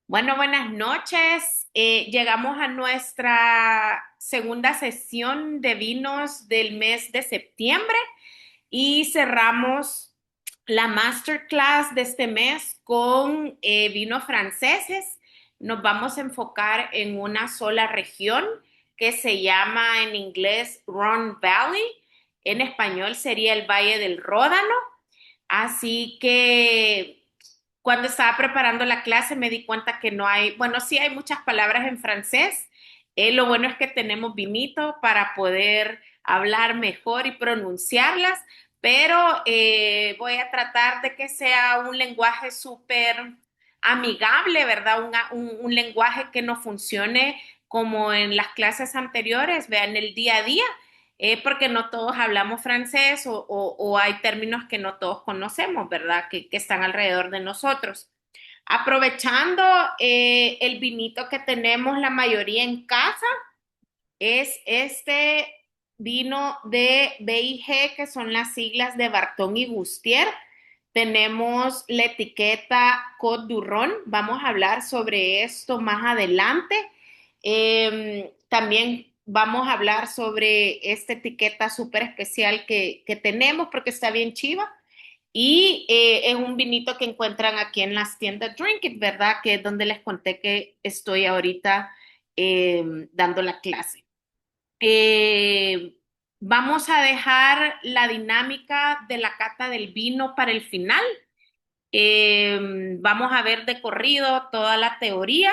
Bueno, buenas noches. Llegamos a nuestra segunda sesión de vinos del mes de septiembre y cerramos la masterclass de este mes con vinos franceses. Nos vamos a enfocar en una sola región que se llama en inglés Rhone Valley. En español sería el Valle del Ródano. Así que cuando estaba preparando la clase me di cuenta que no hay, bueno, sí hay muchas palabras en francés. Lo bueno es que tenemos vinito para poder hablar mejor y pronunciarlas, pero voy a tratar de que sea un lenguaje súper amigable, ¿verdad? Un lenguaje que no funcione como en las clases anteriores, vean el día a día, porque no todos hablamos francés o hay términos que no todos conocemos, ¿verdad? Que están alrededor de nosotros. Aprovechando el vinito que tenemos la mayoría en casa, es este vino de BIG, que son las siglas de Barton y Bustier. Tenemos la etiqueta Côte du Rhône. Vamos a hablar sobre esto más adelante. También vamos a hablar sobre esta etiqueta súper especial que tenemos porque está bien chiva. Y es un vinito que encuentran aquí en las tiendas Drink It, ¿verdad? Que es donde les conté que estoy ahorita dando la clase. Vamos a dejar la dinámica de la cata del vino para el final. Vamos a ver de corrido toda la teoría.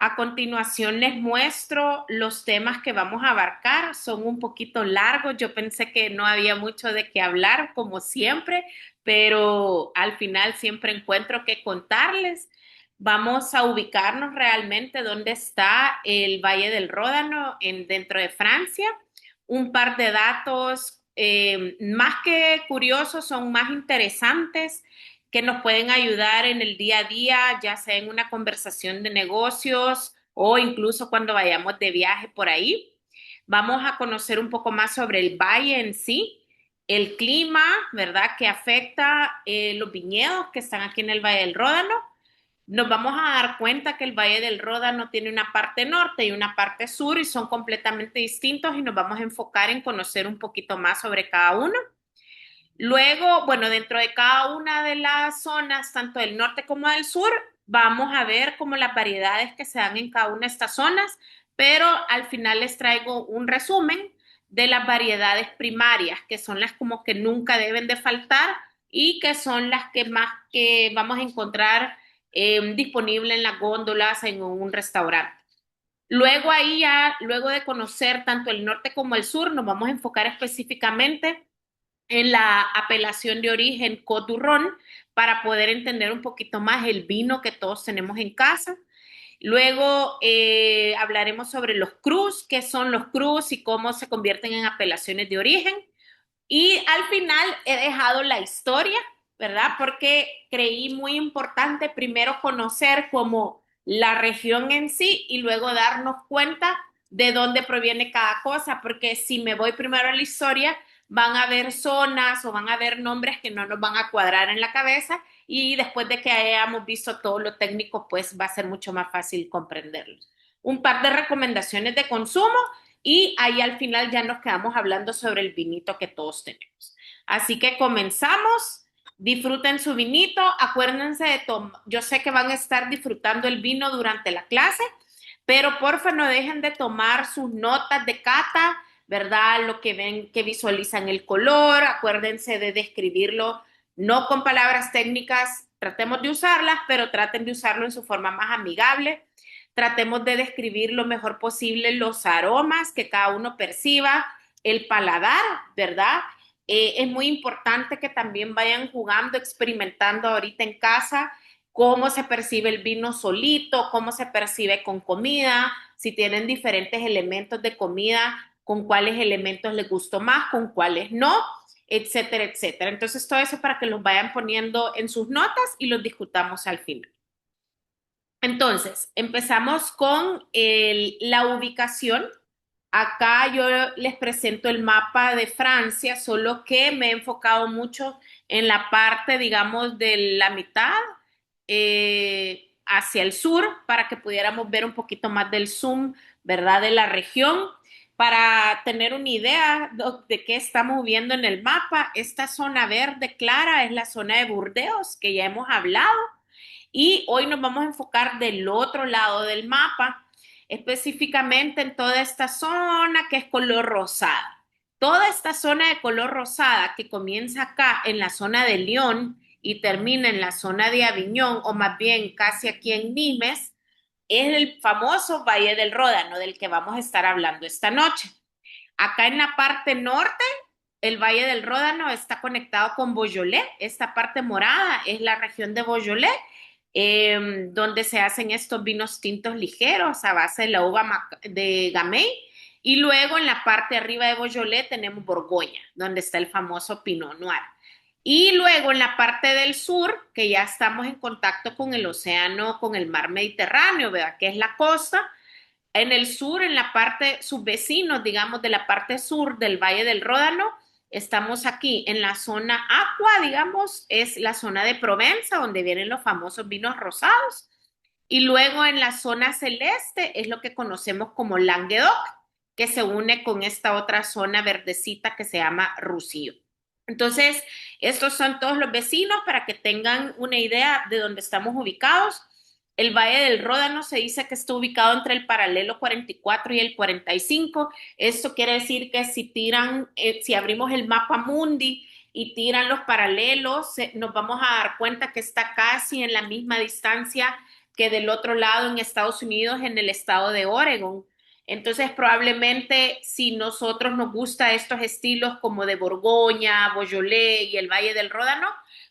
A continuación les muestro los temas que vamos a abarcar. Son un poquito largos. Yo pensé que no había mucho de qué hablar, como siempre, pero al final siempre encuentro que contarles. Vamos a ubicarnos realmente dónde está el Valle del Ródano dentro de Francia. Un par de datos más que curiosos, son más interesantes que nos pueden ayudar en el día a día, ya sea en una conversación de negocios o incluso cuando vayamos de viaje por ahí. Vamos a conocer un poco más sobre el valle en sí, el clima, ¿verdad?, que afecta los viñedos que están aquí en el Valle del Ródano. Nos vamos a dar cuenta que el Valle del Ródano tiene una parte norte y una parte sur y son completamente distintos y nos vamos a enfocar en conocer un poquito más sobre cada uno. Luego, bueno, dentro de cada una de las zonas, tanto del norte como del sur, vamos a ver como las variedades que se dan en cada una de estas zonas, pero al final les traigo un resumen de las variedades primarias, que son las como que nunca deben de faltar y que son las que más que vamos a encontrar disponible en las góndolas en un restaurante. Luego ahí ya, luego de conocer tanto el norte como el sur, nos vamos a enfocar específicamente en la apelación de origen Côte du Rhône para poder entender un poquito más el vino que todos tenemos en casa. Luego hablaremos sobre los crus, qué son los crus y cómo se convierten en apelaciones de origen. Y al final he dejado la historia, ¿verdad? Porque creí muy importante primero conocer como la región en sí y luego darnos cuenta de dónde proviene cada cosa, porque si me voy primero a la historia, van a haber zonas o van a haber nombres que no nos van a cuadrar en la cabeza y después de que hayamos visto todo lo técnico, pues va a ser mucho más fácil comprenderlo. Un par de recomendaciones de consumo y ahí al final ya nos quedamos hablando sobre el vinito que todos tenemos. Así que comenzamos. Disfruten su vinito. Acuérdense de tomar. Yo sé que van a estar disfrutando el vino durante la clase, pero porfa no dejen de tomar sus notas de cata, ¿verdad? Lo que ven, que visualizan el color. Acuérdense de describirlo, no con palabras técnicas. Tratemos de usarlas, pero traten de usarlo en su forma más amigable. Tratemos de describir lo mejor posible los aromas que cada uno perciba, el paladar, ¿verdad? Es muy importante que también vayan jugando, experimentando ahorita en casa cómo se percibe el vino solito, cómo se percibe con comida, si tienen diferentes elementos de comida, con cuáles elementos les gustó más, con cuáles no, etcétera, etcétera. Entonces, todo eso para que los vayan poniendo en sus notas y los discutamos al final. Entonces, empezamos con la ubicación. Acá yo les presento el mapa de Francia, solo que me he enfocado mucho en la parte, digamos, de la mitad hacia el sur para que pudiéramos ver un poquito más del zoom, ¿verdad? De la región. Para tener una idea de qué estamos viendo en el mapa, esta zona verde clara es la zona de Burdeos, que ya hemos hablado, y hoy nos vamos a enfocar del otro lado del mapa, específicamente en toda esta zona que es color rosada. Toda esta zona de color rosada que comienza acá en la zona de Lyon y termina en la zona de Aviñón, o más bien casi aquí en Nimes, es el famoso Valle del Ródano, del que vamos a estar hablando esta noche. Acá en la parte norte, el Valle del Ródano está conectado con Beaujolais. Esta parte morada es la región de Beaujolais, donde se hacen estos vinos tintos ligeros a base de la uva de Gamay. Y luego en la parte arriba de Beaujolais tenemos Borgoña, donde está el famoso Pinot Noir. Y luego en la parte del sur, que ya estamos en contacto con el océano, con el mar Mediterráneo, ¿verdad? Que es la costa. En el sur, en la parte subvecinos, digamos, de la parte sur del Valle del Ródano, estamos aquí en la zona aqua, digamos, es la zona de Provenza, donde vienen los famosos vinos rosados. Y luego en la zona celeste es lo que conocemos como Languedoc, que se une con esta otra zona verdecita que se llama Roussillon. Entonces, estos son todos los vecinos para que tengan una idea de dónde estamos ubicados. El Valle del Ródano se dice que está ubicado entre el paralelo 44 y el 45. Esto quiere decir que si tiran, si abrimos el mapa mundi y tiran los paralelos, nos vamos a dar cuenta que está casi en la misma distancia que del otro lado en Estados Unidos, en el estado de Oregon. Entonces, probablemente si nosotros nos gusta estos estilos como de Borgoña, Beaujolais y el Valle del Ródano,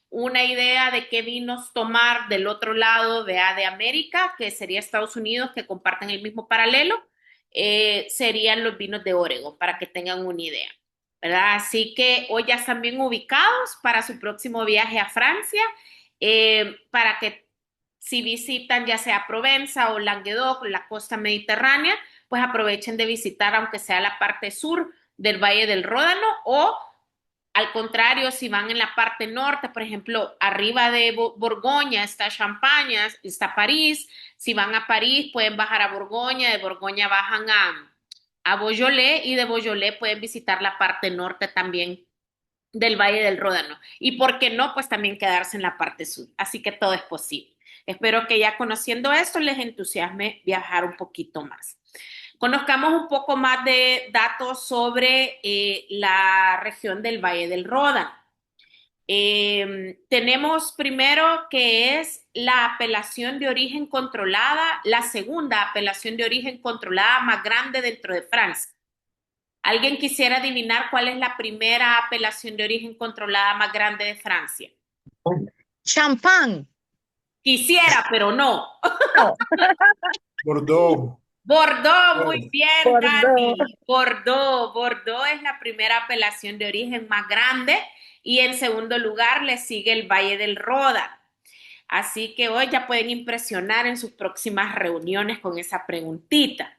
una idea de qué vinos tomar del otro lado de América, que sería Estados Unidos, que comparten el mismo paralelo, serían los vinos de Oregon, para que tengan una idea, ¿verdad? Así que hoy ya están bien ubicados para su próximo viaje a Francia, para que si visitan ya sea Provenza o Languedoc, la costa mediterránea, pues aprovechen de visitar, aunque sea la parte sur del Valle del Ródano, o al contrario, si van en la parte norte, por ejemplo, arriba de Borgoña está Champaña, está París. Si van a París, pueden bajar a Borgoña, de Borgoña bajan a Beaujolais y de Beaujolais pueden visitar la parte norte también del Valle del Ródano. Y por qué no, pues también quedarse en la parte sur. Así que todo es posible. Espero que ya conociendo esto les entusiasme viajar un poquito más. Conozcamos un poco más de datos sobre la región del Valle del Ródano. Tenemos primero que es la apelación de origen controlada, la segunda apelación de origen controlada más grande dentro de Francia. ¿Alguien quisiera adivinar cuál es la primera apelación de origen controlada más grande de Francia? Champán. Quisiera, pero no. No, Bordeaux. Bordeaux, muy bien, Bordeaux. Katy. Bordeaux, Bordeaux es la primera apelación de origen más grande y en segundo lugar le sigue el Valle del Ródano. Así que hoy ya pueden impresionar en sus próximas reuniones con esa preguntita.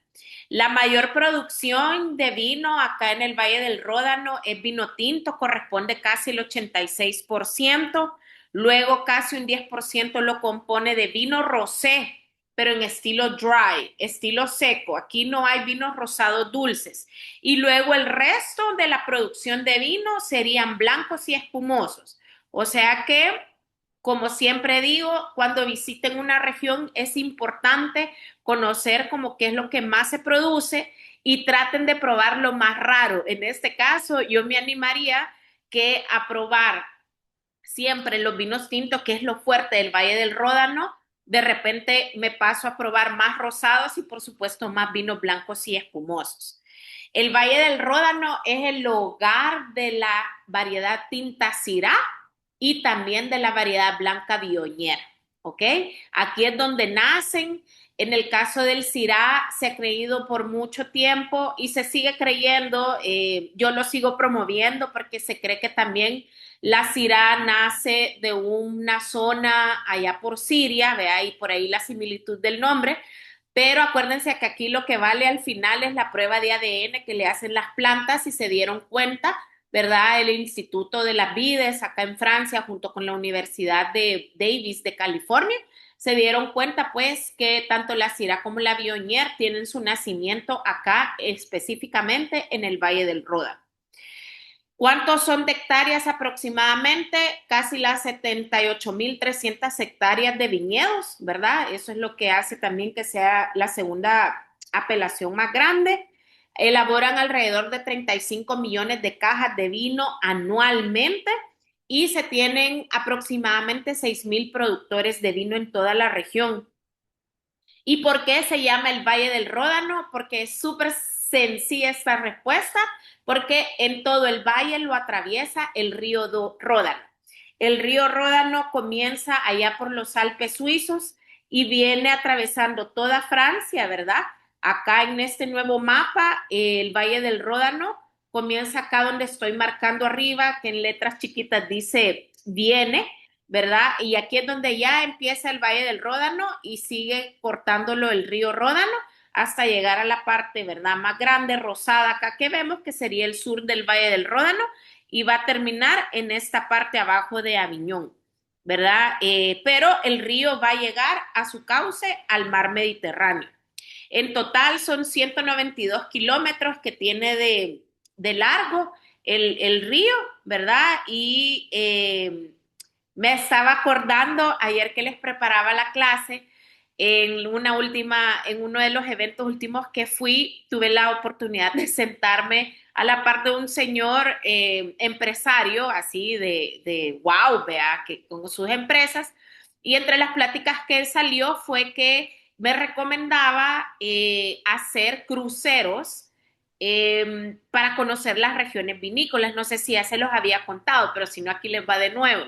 La mayor producción de vino acá en el Valle del Ródano es vino tinto, corresponde casi el 86%. Luego casi un 10% lo compone de vino rosé, pero en estilo dry, estilo seco. Aquí no hay vinos rosados dulces. Y luego el resto de la producción de vino serían blancos y espumosos. O sea que, como siempre digo, cuando visiten una región es importante conocer como qué es lo que más se produce y traten de probar lo más raro. En este caso, yo me animaría que a probar siempre los vinos tintos, que es lo fuerte del Valle del Ródano. De repente me paso a probar más rosados y por supuesto más vinos blancos y espumosos. El Valle del Ródano es el hogar de la variedad tinta Syrah y también de la variedad blanca Viognier, ¿ok? Aquí es donde nacen. En el caso del Syrah se ha creído por mucho tiempo y se sigue creyendo, yo lo sigo promoviendo porque se cree que también la Syrah nace de una zona allá por Siria, ve ahí por ahí la similitud del nombre, pero acuérdense que aquí lo que vale al final es la prueba de ADN que le hacen las plantas y se dieron cuenta, ¿verdad? El Instituto de las Vides acá en Francia junto con la Universidad de Davis de California se dieron cuenta pues que tanto la Syrah como la Viognier tienen su nacimiento acá específicamente en el Valle del Ródano. ¿Cuántos son de hectáreas aproximadamente? Casi las 78.300 hectáreas de viñedos, ¿verdad? Eso es lo que hace también que sea la segunda apelación más grande. Elaboran alrededor de 35 millones de cajas de vino anualmente y se tienen aproximadamente 6.000 productores de vino en toda la región. ¿Y por qué se llama el Valle del Ródano? Porque es súper sencilla esta respuesta, porque en todo el valle lo atraviesa el río Ródano. El río Ródano comienza allá por los Alpes suizos y viene atravesando toda Francia, ¿verdad? Acá en este nuevo mapa, el Valle del Ródano comienza acá donde estoy marcando arriba, que en letras chiquitas dice viene, ¿verdad? Y aquí es donde ya empieza el Valle del Ródano y sigue cortándolo el río Ródano hasta llegar a la parte, ¿verdad? Más grande, rosada acá que vemos, que sería el sur del Valle del Ródano y va a terminar en esta parte abajo de Aviñón, ¿verdad? Pero el río va a llegar a su cauce al mar Mediterráneo. En total son 192 kilómetros que tiene de largo el río, ¿verdad? Y me estaba acordando ayer que les preparaba la clase en en uno de los eventos últimos que fui, tuve la oportunidad de sentarme a la par de un señor empresario, así de wow, vea, que con sus empresas, y entre las pláticas que él salió fue que me recomendaba hacer cruceros para conocer las regiones vinícolas. No sé si ya se los había contado, pero si no, aquí les va de nuevo.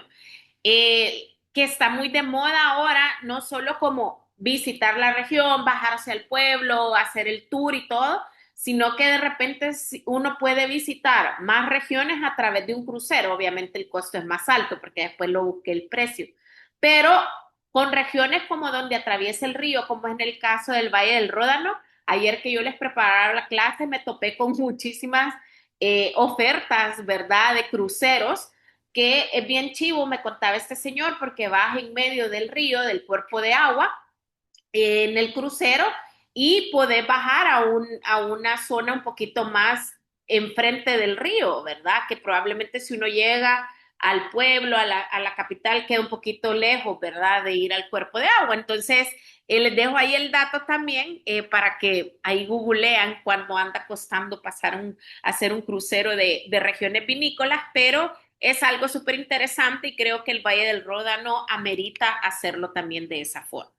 Que está muy de moda ahora, no solo como visitar la región, bajarse al pueblo, hacer el tour y todo, sino que de repente uno puede visitar más regiones a través de un crucero. Obviamente el costo es más alto porque después lo busqué el precio, pero con regiones como donde atraviesa el río, como es en el caso del Valle del Ródano, ayer que yo les preparaba la clase me topé con muchísimas ofertas, ¿verdad?, de cruceros que es bien chivo, me contaba este señor, porque vas en medio del río, del cuerpo de agua, en el crucero y podés bajar a una zona un poquito más enfrente del río, ¿verdad? Que probablemente si uno llega al pueblo, a la capital, queda un poquito lejos, ¿verdad? De ir al cuerpo de agua. Entonces, les dejo ahí el dato también para que ahí googlean cuando anda costando hacer un crucero de regiones vinícolas, pero es algo súper interesante y creo que el Valle del Ródano amerita hacerlo también de esa forma.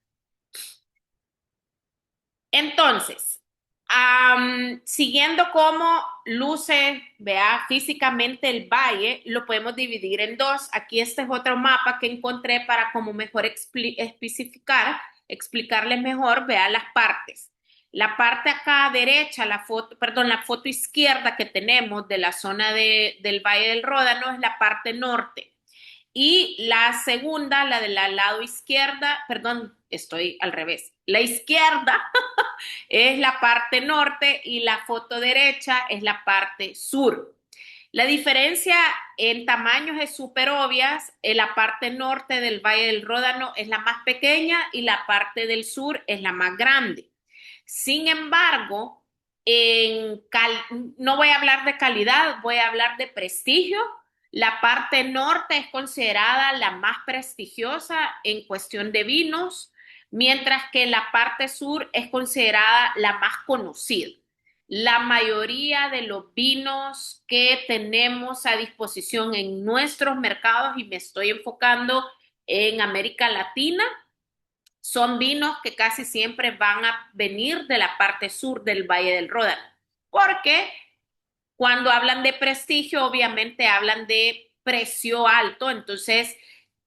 Entonces, siguiendo cómo luce, vea, físicamente el valle, lo podemos dividir en dos. Aquí este es otro mapa que encontré para como mejor especificar, explicarles mejor, vea las partes. La parte acá derecha, la foto izquierda que tenemos de la zona del Valle del Ródano es la parte norte. Y la segunda, la del lado izquierda, perdón, estoy al revés. La izquierda es la parte norte y la foto derecha es la parte sur. La diferencia en tamaños es súper obvia. La parte norte del Valle del Ródano es la más pequeña y la parte del sur es la más grande. Sin embargo, no voy a hablar de calidad, voy a hablar de prestigio. La parte norte es considerada la más prestigiosa en cuestión de vinos, mientras que la parte sur es considerada la más conocida. La mayoría de los vinos que tenemos a disposición en nuestros mercados, y me estoy enfocando en América Latina, son vinos que casi siempre van a venir de la parte sur del Valle del Ródano, porque cuando hablan de prestigio, obviamente hablan de precio alto, entonces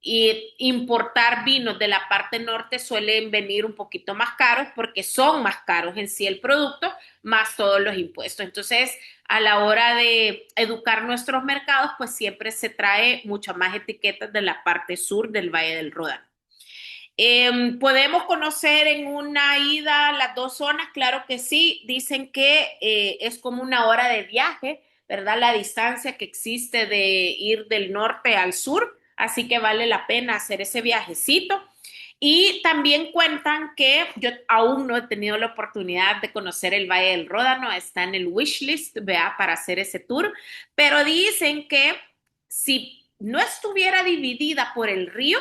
importar vinos de la parte norte suelen venir un poquito más caros porque son más caros en sí el producto, más todos los impuestos. Entonces, a la hora de educar nuestros mercados, pues siempre se trae mucho más etiquetas de la parte sur del Valle del Ródano. ¿Podemos conocer en una ida las dos zonas? Claro que sí. Dicen que es como una hora de viaje, ¿verdad? La distancia que existe de ir del norte al sur, así que vale la pena hacer ese viajecito. Y también cuentan que yo aún no he tenido la oportunidad de conocer el Valle del Ródano, está en el wishlist, vea, para hacer ese tour, pero dicen que si no estuviera dividida por el río,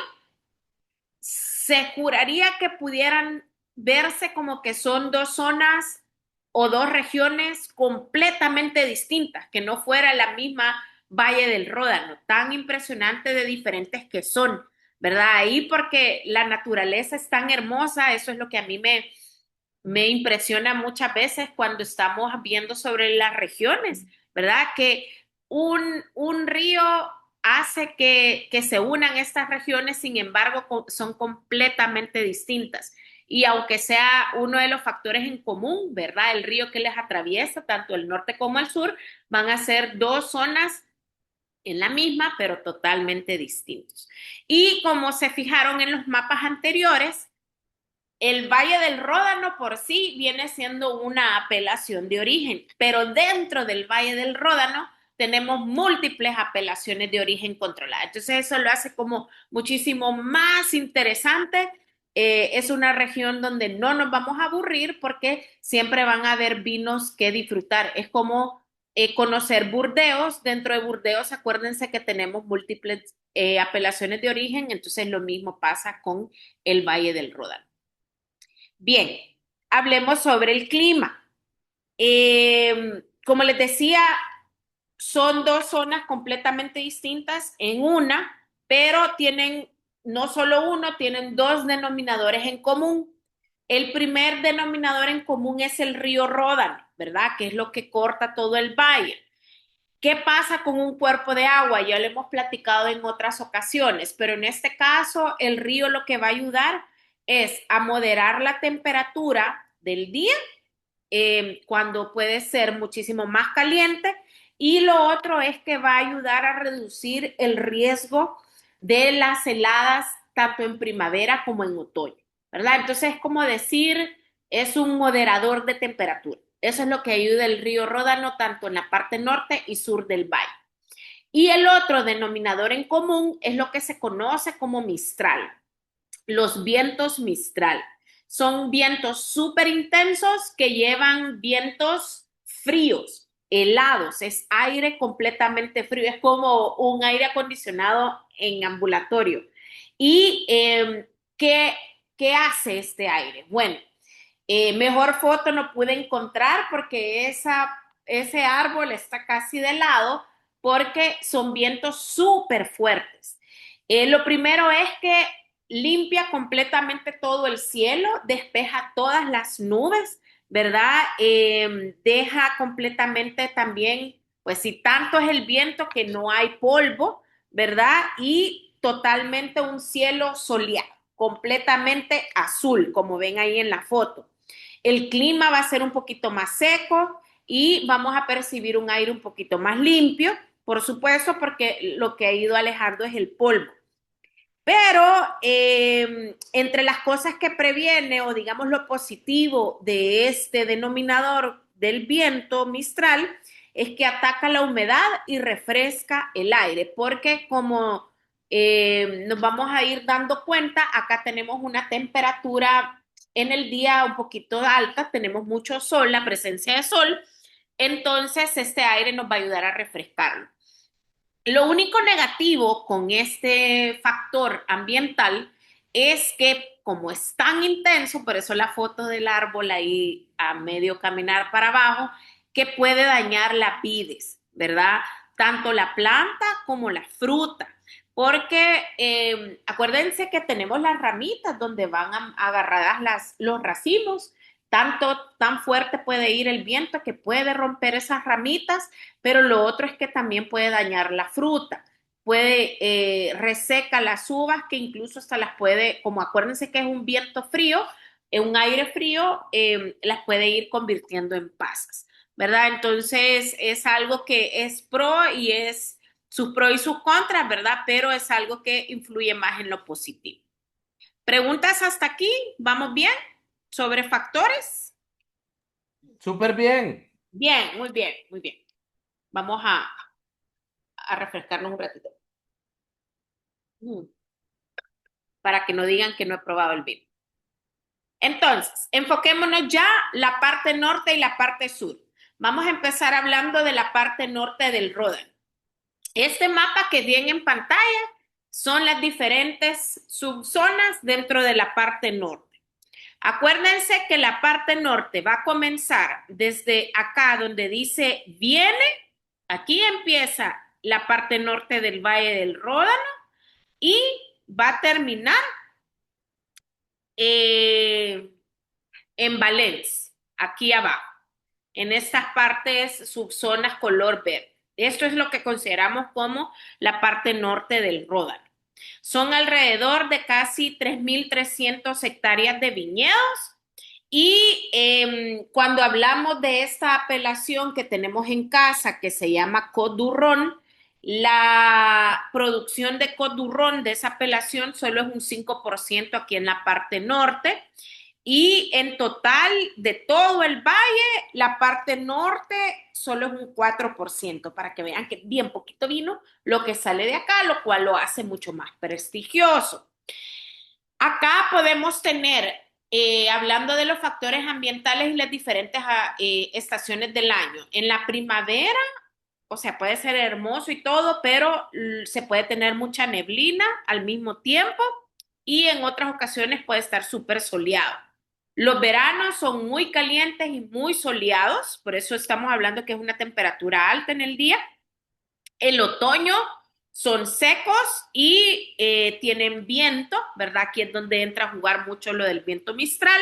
se juraría que pudieran verse como que son dos zonas o dos regiones completamente distintas, que no fuera la misma Valle del Ródano, tan impresionante de diferentes que son, ¿verdad? Ahí porque la naturaleza es tan hermosa, eso es lo que a mí me impresiona muchas veces cuando estamos viendo sobre las regiones, ¿verdad? Que un río hace que se unan estas regiones, sin embargo, son completamente distintas. Y aunque sea uno de los factores en común, ¿verdad? El río que les atraviesa, tanto el norte como el sur, van a ser dos zonas en la misma, pero totalmente distintos. Y como se fijaron en los mapas anteriores, el Valle del Ródano por sí viene siendo una apelación de origen, pero dentro del Valle del Ródano tenemos múltiples apelaciones de origen controlada. Entonces eso lo hace como muchísimo más interesante. Es una región donde no nos vamos a aburrir porque siempre van a haber vinos que disfrutar. Es como conocer Burdeos. Dentro de Burdeos, acuérdense que tenemos múltiples apelaciones de origen, entonces lo mismo pasa con el Valle del Ródano. Bien, hablemos sobre el clima. Como les decía, son dos zonas completamente distintas en una, pero tienen no solo uno, tienen dos denominadores en común. El primer denominador en común es el río Ródano, ¿verdad? Que es lo que corta todo el valle. ¿Qué pasa con un cuerpo de agua? Ya lo hemos platicado en otras ocasiones, pero en este caso el río lo que va a ayudar es a moderar la temperatura del día cuando puede ser muchísimo más caliente y lo otro es que va a ayudar a reducir el riesgo de las heladas tanto en primavera como en otoño, ¿verdad? Entonces es como decir, es un moderador de temperatura. Eso es lo que ayuda el río Ródano tanto en la parte norte y sur del valle. Y el otro denominador en común es lo que se conoce como Mistral, los vientos Mistral. Son vientos súper intensos que llevan vientos fríos, helados, es aire completamente frío, es como un aire acondicionado en ambulatorio. ¿Y qué hace este aire? Bueno, mejor foto no pude encontrar porque ese árbol está casi de lado porque son vientos súper fuertes. Lo primero es que limpia completamente todo el cielo, despeja todas las nubes, ¿verdad? Deja completamente también, pues si tanto es el viento que no hay polvo, ¿verdad? Y totalmente un cielo soleado, completamente azul, como ven ahí en la foto. El clima va a ser un poquito más seco y vamos a percibir un aire un poquito más limpio, por supuesto, porque lo que ha ido alejando es el polvo. Pero entre las cosas que previene o digamos lo positivo de este denominador del viento Mistral es que ataca la humedad y refresca el aire, porque como nos vamos a ir dando cuenta, acá tenemos una temperatura en el día un poquito alta, tenemos mucho sol, la presencia de sol, entonces este aire nos va a ayudar a refrescarlo. Lo único negativo con este factor ambiental es que como es tan intenso, por eso la foto del árbol ahí a medio caminar para abajo, que puede dañar la vides, ¿verdad? Tanto la planta como la fruta. Porque acuérdense que tenemos las ramitas donde van agarradas los racimos. Tan fuerte puede ir el viento que puede romper esas ramitas, pero lo otro es que también puede dañar la fruta, puede reseca las uvas que incluso hasta las puede, como acuérdense que es un viento frío, un aire frío, las puede ir convirtiendo en pasas, ¿verdad? Entonces es algo que es pro y es sus pros y sus contras, ¿verdad? Pero es algo que influye más en lo positivo. ¿Preguntas hasta aquí? ¿Vamos bien? ¿Sobre factores? Súper bien. Bien, muy bien, muy bien. Vamos a refrescarnos un ratito. Mm. para que no digan que no he probado el vino. Entonces, enfoquémonos ya la parte norte y la parte sur. Vamos a empezar hablando de la parte norte del Ródano. Este mapa que viene en pantalla son las diferentes subzonas dentro de la parte norte. Acuérdense que la parte norte va a comenzar desde acá donde dice viene, aquí empieza la parte norte del Valle del Ródano y va a terminar en Valencia, aquí abajo, en estas partes subzonas color verde. Esto es lo que consideramos como la parte norte del Ródano. Son alrededor de casi 3.300 hectáreas de viñedos y cuando hablamos de esta apelación que tenemos en casa que se llama Côte du Rhône, la producción de Côte du Rhône de esa apelación solo es un 5% aquí en la parte norte y en total de todo el valle, la parte norte solo es un 4%, para que vean que bien poquito vino lo que sale de acá, lo cual lo hace mucho más prestigioso. Acá podemos tener, hablando de los factores ambientales y las diferentes estaciones del año, en la primavera, o sea, puede ser hermoso y todo, pero se puede tener mucha neblina al mismo tiempo y en otras ocasiones puede estar súper soleado. Los veranos son muy calientes y muy soleados, por eso estamos hablando que es una temperatura alta en el día. El otoño son secos y tienen viento, ¿verdad? Aquí es donde entra a jugar mucho lo del viento mistral.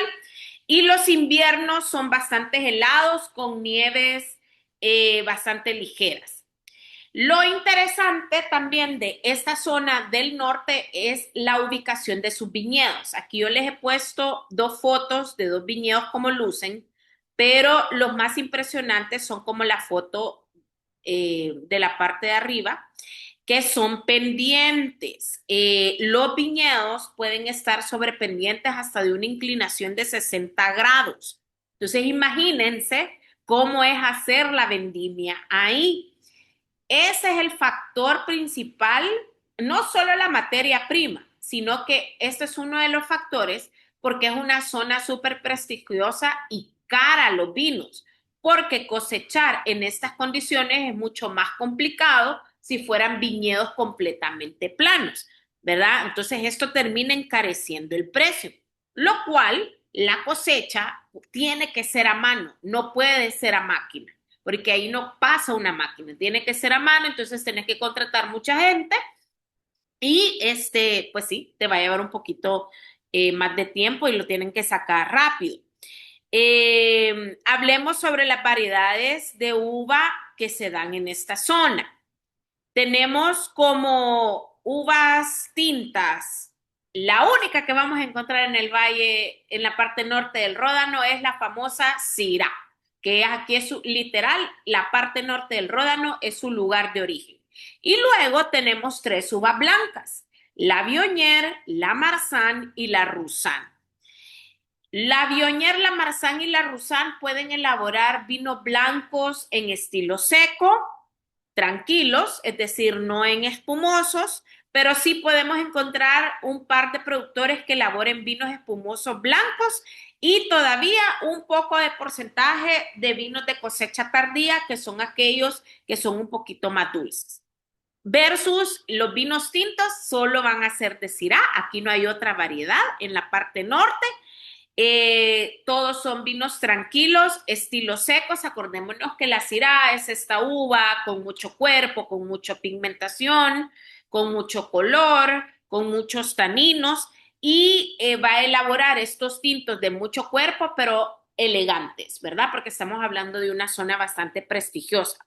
Y los inviernos son bastante helados con nieves bastante ligeras. Lo interesante también de esta zona del norte es la ubicación de sus viñedos. Aquí yo les he puesto dos fotos de dos viñedos como lucen, pero los más impresionantes son como la foto de la parte de arriba, que son pendientes. Los viñedos pueden estar sobre pendientes hasta de una inclinación de 60 grados. Entonces imagínense cómo es hacer la vendimia ahí. Ese es el factor principal, no solo la materia prima, sino que este es uno de los factores porque es una zona súper prestigiosa y cara los vinos, porque cosechar en estas condiciones es mucho más complicado si fueran viñedos completamente planos, ¿verdad? Entonces esto termina encareciendo el precio, lo cual la cosecha tiene que ser a mano, no puede ser a máquina porque ahí no pasa una máquina, tiene que ser a mano, entonces tienes que contratar mucha gente y pues sí, te va a llevar un poquito más de tiempo y lo tienen que sacar rápido. Hablemos sobre las variedades de uva que se dan en esta zona. Tenemos como uvas tintas. La única que vamos a encontrar en el valle, en la parte norte del Ródano, es la famosa Syrah, que aquí es literal, la parte norte del Ródano es su lugar de origen. Y luego tenemos tres uvas blancas, la Viognier, la Marsanne y la Roussanne. La Viognier, la Marsanne y la Roussanne pueden elaborar vinos blancos en estilo seco, tranquilos, es decir, no en espumosos, pero sí podemos encontrar un par de productores que elaboren vinos espumosos blancos y todavía un poco de porcentaje de vinos de cosecha tardía, que son aquellos que son un poquito más dulces. Versus los vinos tintos solo van a ser de Syrah, aquí no hay otra variedad en la parte norte. Todos son vinos tranquilos, estilos secos. Acordémonos que la Syrah es esta uva con mucho cuerpo, con mucha pigmentación, con mucho color, con muchos taninos y va a elaborar estos tintos de mucho cuerpo, pero elegantes, ¿verdad? Porque estamos hablando de una zona bastante prestigiosa.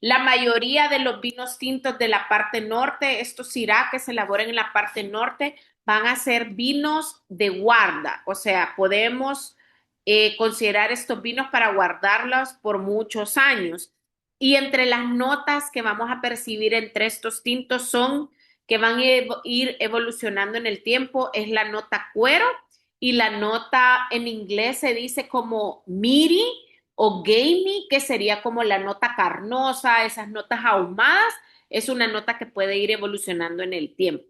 La mayoría de los vinos tintos de la parte norte, estos Syrah que se elaboran en la parte norte, van a ser vinos de guarda, o sea, podemos considerar estos vinos para guardarlos por muchos años. Y entre las notas que vamos a percibir entre estos tintos son que van a ir evolucionando en el tiempo, es la nota cuero y la nota en inglés se dice como miri o gamey, que sería como la nota carnosa, esas notas ahumadas, es una nota que puede ir evolucionando en el tiempo.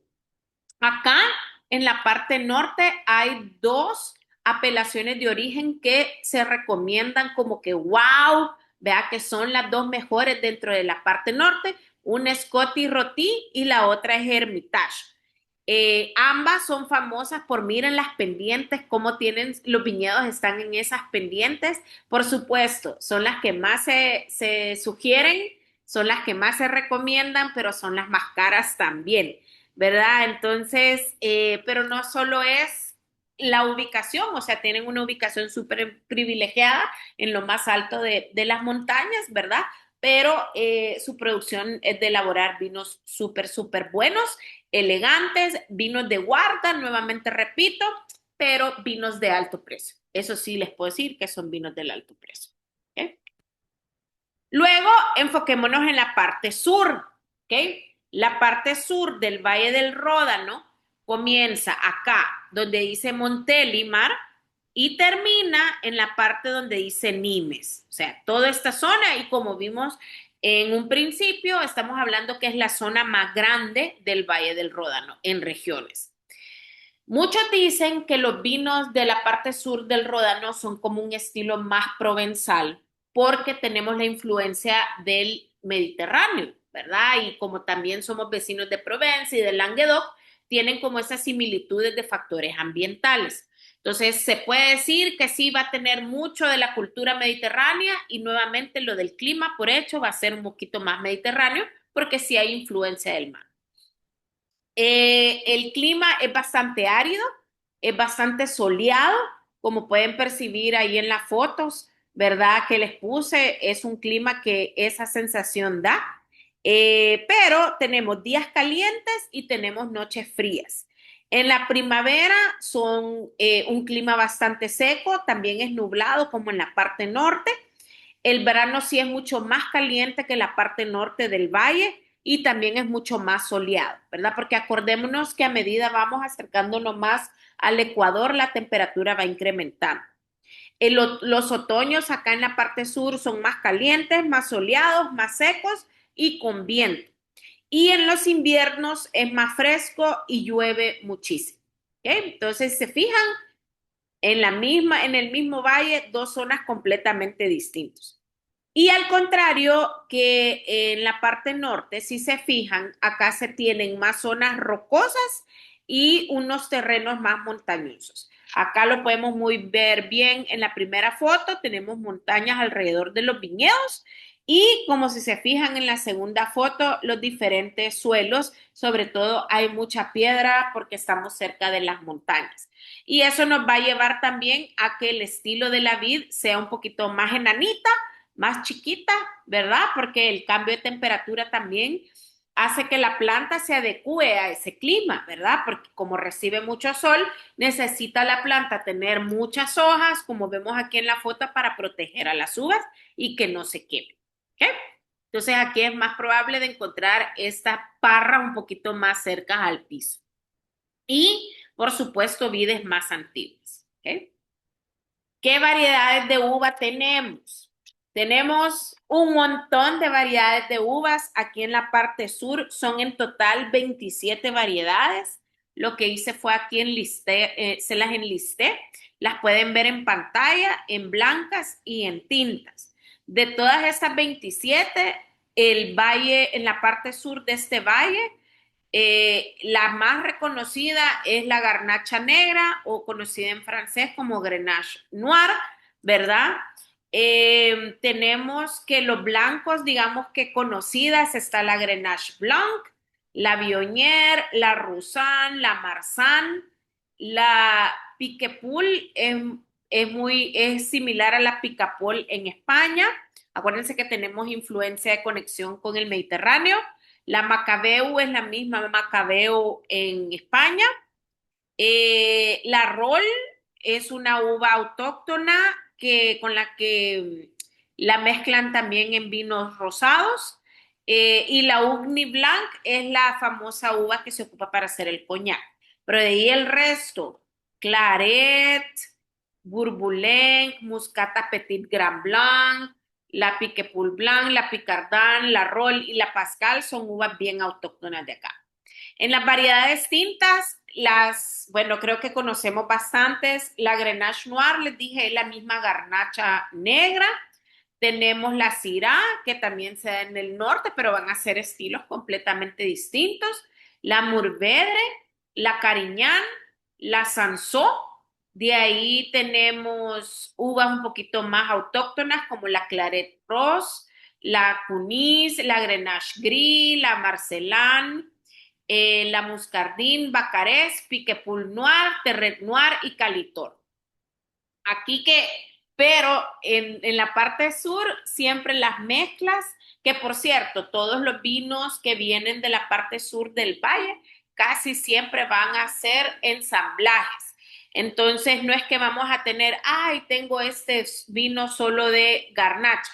Acá en la parte norte hay dos apelaciones de origen que se recomiendan como que wow, vea que son las dos mejores dentro de la parte norte. Una es Coti Roti y la otra es Hermitage. Ambas son famosas por miren las pendientes, cómo tienen los viñedos, están en esas pendientes. Por supuesto, son las que más se sugieren, son las que más se recomiendan, pero son las más caras también, ¿verdad? Entonces, pero no solo es la ubicación, o sea, tienen una ubicación súper privilegiada en lo más alto de las montañas, ¿verdad? Pero su producción es de elaborar vinos súper, súper buenos, elegantes, vinos de guarda, nuevamente repito, pero vinos de alto precio. Eso sí les puedo decir que son vinos del alto precio. ¿Okay? Luego, enfoquémonos en la parte sur. ¿Okay? La parte sur del Valle del Ródano comienza acá, donde dice Montélimar, y termina en la parte donde dice Nimes. O sea, toda esta zona, y como vimos en un principio, estamos hablando que es la zona más grande del Valle del Ródano en regiones. Muchos dicen que los vinos de la parte sur del Ródano son como un estilo más provenzal porque tenemos la influencia del Mediterráneo, ¿verdad? Y como también somos vecinos de Provence y de Languedoc, tienen como esas similitudes de factores ambientales. Entonces, se puede decir que sí va a tener mucho de la cultura mediterránea y nuevamente lo del clima, por hecho, va a ser un poquito más mediterráneo porque sí hay influencia del mar. El clima es bastante árido, es bastante soleado, como pueden percibir ahí en las fotos, ¿verdad? Que les puse, es un clima que esa sensación da, pero tenemos días calientes y tenemos noches frías. En la primavera son un clima bastante seco, también es nublado como en la parte norte. El verano sí es mucho más caliente que la parte norte del valle y también es mucho más soleado, ¿verdad? Porque acordémonos que a medida vamos acercándonos más al Ecuador, la temperatura va incrementando. Los otoños acá en la parte sur son más calientes, más soleados, más secos y con viento. Y en los inviernos es más fresco y llueve muchísimo. ¿Okay? Entonces, se fijan, en el mismo valle, dos zonas completamente distintas. Y al contrario que en la parte norte, si se fijan, acá se tienen más zonas rocosas y unos terrenos más montañosos. Acá lo podemos ver bien en la primera foto, tenemos montañas alrededor de los viñedos y como si se fijan en la segunda foto, los diferentes suelos, sobre todo hay mucha piedra porque estamos cerca de las montañas. Y eso nos va a llevar también a que el estilo de la vid sea un poquito más enanita, más chiquita, ¿verdad? Porque el cambio de temperatura también hace que la planta se adecue a ese clima, ¿verdad? Porque como recibe mucho sol, necesita la planta tener muchas hojas, como vemos aquí en la foto, para proteger a las uvas y que no se quemen. ¿Okay? Entonces aquí es más probable de encontrar esta parra un poquito más cerca al piso. Y, por supuesto, vides más antiguas. ¿Okay? ¿Qué variedades de uva tenemos? Tenemos un montón de variedades de uvas. Aquí en la parte sur son en total 27 variedades. Lo que hice fue aquí se las enlisté. Las pueden ver en pantalla, en blancas y en tintas. De todas estas 27, el valle, en la parte sur de este valle, la más reconocida es la garnacha negra o conocida en francés como Grenache Noir, ¿verdad? Tenemos que los blancos, digamos que conocidas, está la Grenache Blanc, la Viognier, la Roussanne, la Marsanne, la Piquepul es similar a la Picapol en España. Acuérdense que tenemos influencia de conexión con el Mediterráneo. La Macabeu es la misma Macabeu en España. La Roll es una uva autóctona con la que la mezclan también en vinos rosados. Y la Ugni Blanc es la famosa uva que se ocupa para hacer el coñac. Pero de ahí el resto, Claret, Bourboulenc, Muscata Petit Grand Blanc, la Piquepul Blanc, la Picardin, la Roll y la Pascal son uvas bien autóctonas de acá. En las variedades tintas, bueno, creo que conocemos bastantes. La Grenache Noir, les dije, es la misma garnacha negra. Tenemos la Syrah, que también se da en el norte, pero van a ser estilos completamente distintos. La Mourvèdre, la Carignan, la Cinsault. De ahí tenemos uvas un poquito más autóctonas como la Claret Rose, la Cunis, la Grenache Gris, la Marcelane, la Muscardine, Bacarés, Piquepul Noir, Terret Noir y Calitor. Aquí que, pero en la parte sur, siempre las mezclas, que por cierto, todos los vinos que vienen de la parte sur del valle casi siempre van a ser ensamblajes. Entonces, no es que vamos a tener, ay, tengo este vino solo de garnacha.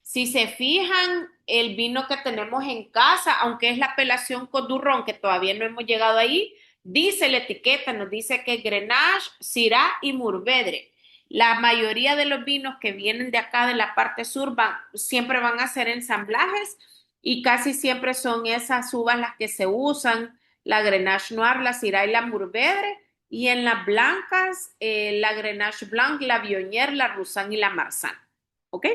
Si se fijan, el vino que tenemos en casa, aunque es la apelación Codurrón, que todavía no hemos llegado ahí, dice la etiqueta, nos dice que es Grenache, Syrah y Mourvèdre. La mayoría de los vinos que vienen de acá, de la parte sur, siempre van a ser ensamblajes y casi siempre son esas uvas las que se usan, la Grenache Noir, la Syrah y la Mourvèdre, y en las blancas, la Grenache Blanc, la Viognier, la Roussanne y la Marsanne. ¿Ok?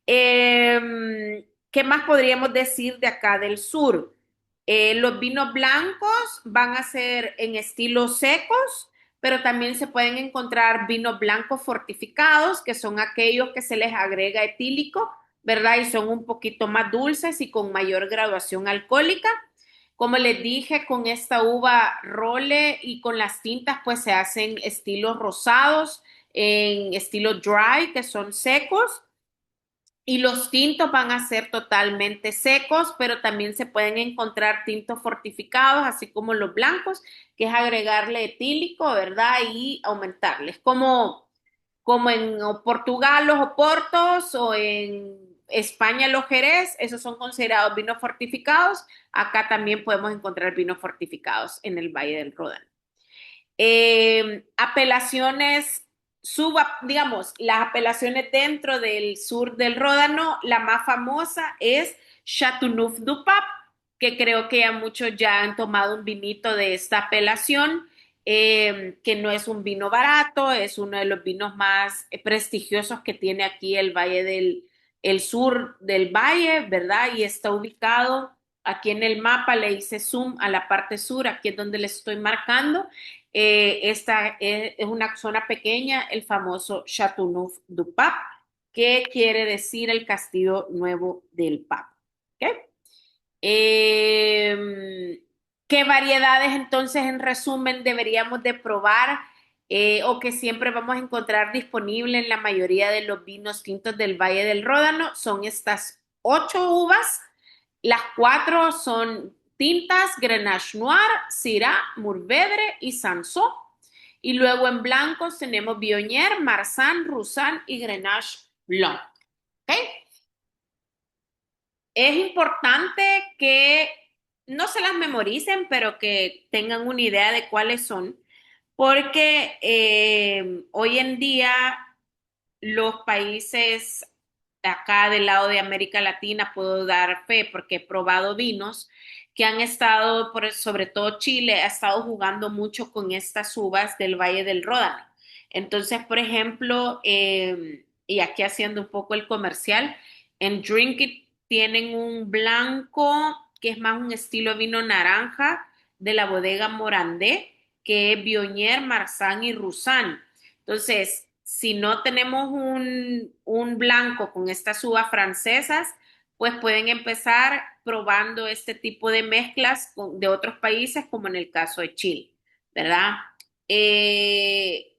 ¿Qué más podríamos decir de acá del sur? Los vinos blancos van a ser en estilos secos, pero también se pueden encontrar vinos blancos fortificados, que son aquellos que se les agrega etílico, ¿verdad? Y son un poquito más dulces y con mayor graduación alcohólica. Como les dije, con esta uva role y con las tintas, pues se hacen estilos rosados, en estilo dry, que son secos. Y los tintos van a ser totalmente secos, pero también se pueden encontrar tintos fortificados, así como los blancos, que es agregarle etílico, ¿verdad? Y aumentarles. Como en Portugal los oportos o en España los jerez, esos son considerados vinos fortificados. Acá también podemos encontrar vinos fortificados en el Valle del Ródano. Apelaciones, digamos, las apelaciones dentro del sur del Ródano, la más famosa es Châteauneuf-du-Pape, que creo que ya muchos ya han tomado un vinito de esta apelación, que no es un vino barato, es uno de los vinos más prestigiosos que tiene aquí el Valle el sur del Valle, ¿verdad? Y está ubicado aquí en el mapa, le hice zoom a la parte sur, aquí es donde le estoy marcando. Esta es una zona pequeña, el famoso Châteauneuf-du-Pape, que quiere decir el castillo nuevo del Papa. ¿Okay? ¿Qué variedades entonces en resumen deberíamos de probar o que siempre vamos a encontrar disponible en la mayoría de los vinos tintos del Valle del Ródano? Son estas 8 uvas. Las 4 son tintas, Grenache Noir, Syrah, Mourvèdre y Cinsault. Y luego en blancos tenemos Viognier, Marsanne, Roussanne y Grenache Blanc. ¿Okay? Es importante que no se las memoricen, pero que tengan una idea de cuáles son, porque hoy en día los países acá del lado de América Latina, puedo dar fe porque he probado vinos que han estado, sobre todo Chile, ha estado jugando mucho con estas uvas del Valle del Ródano. Entonces, por ejemplo, y aquí haciendo un poco el comercial, en Drink It tienen un blanco que es más un estilo vino naranja de la bodega Morandé, que es Viognier, Marsanne y Roussanne. Entonces, si no tenemos un blanco con estas uvas francesas, pues pueden empezar probando este tipo de mezclas de otros países, como en el caso de Chile, ¿verdad?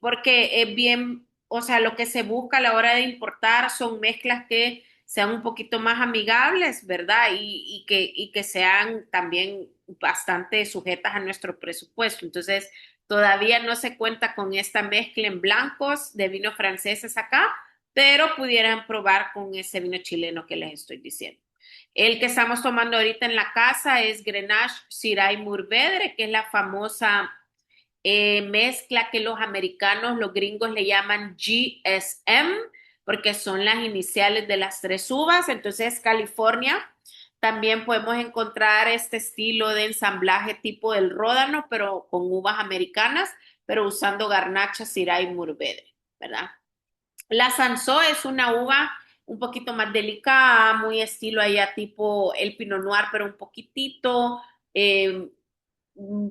Porque es bien, o sea, lo que se busca a la hora de importar son mezclas que sean un poquito más amigables, ¿verdad? Y que sean también bastante sujetas a nuestro presupuesto. Entonces, todavía no se cuenta con esta mezcla en blancos de vinos franceses acá, pero pudieran probar con ese vino chileno que les estoy diciendo. El que estamos tomando ahorita en la casa es Grenache, Syrah y Mourvèdre, que es la famosa mezcla que los americanos, los gringos le llaman GSM, porque son las iniciales de las 3 uvas. Entonces, California También podemos encontrar este estilo de ensamblaje tipo del Ródano, pero con uvas americanas, pero usando Garnacha, Syrah y Mourvedre, ¿verdad? La Sansó es una uva un poquito más delicada, muy estilo allá tipo el Pinot Noir, pero un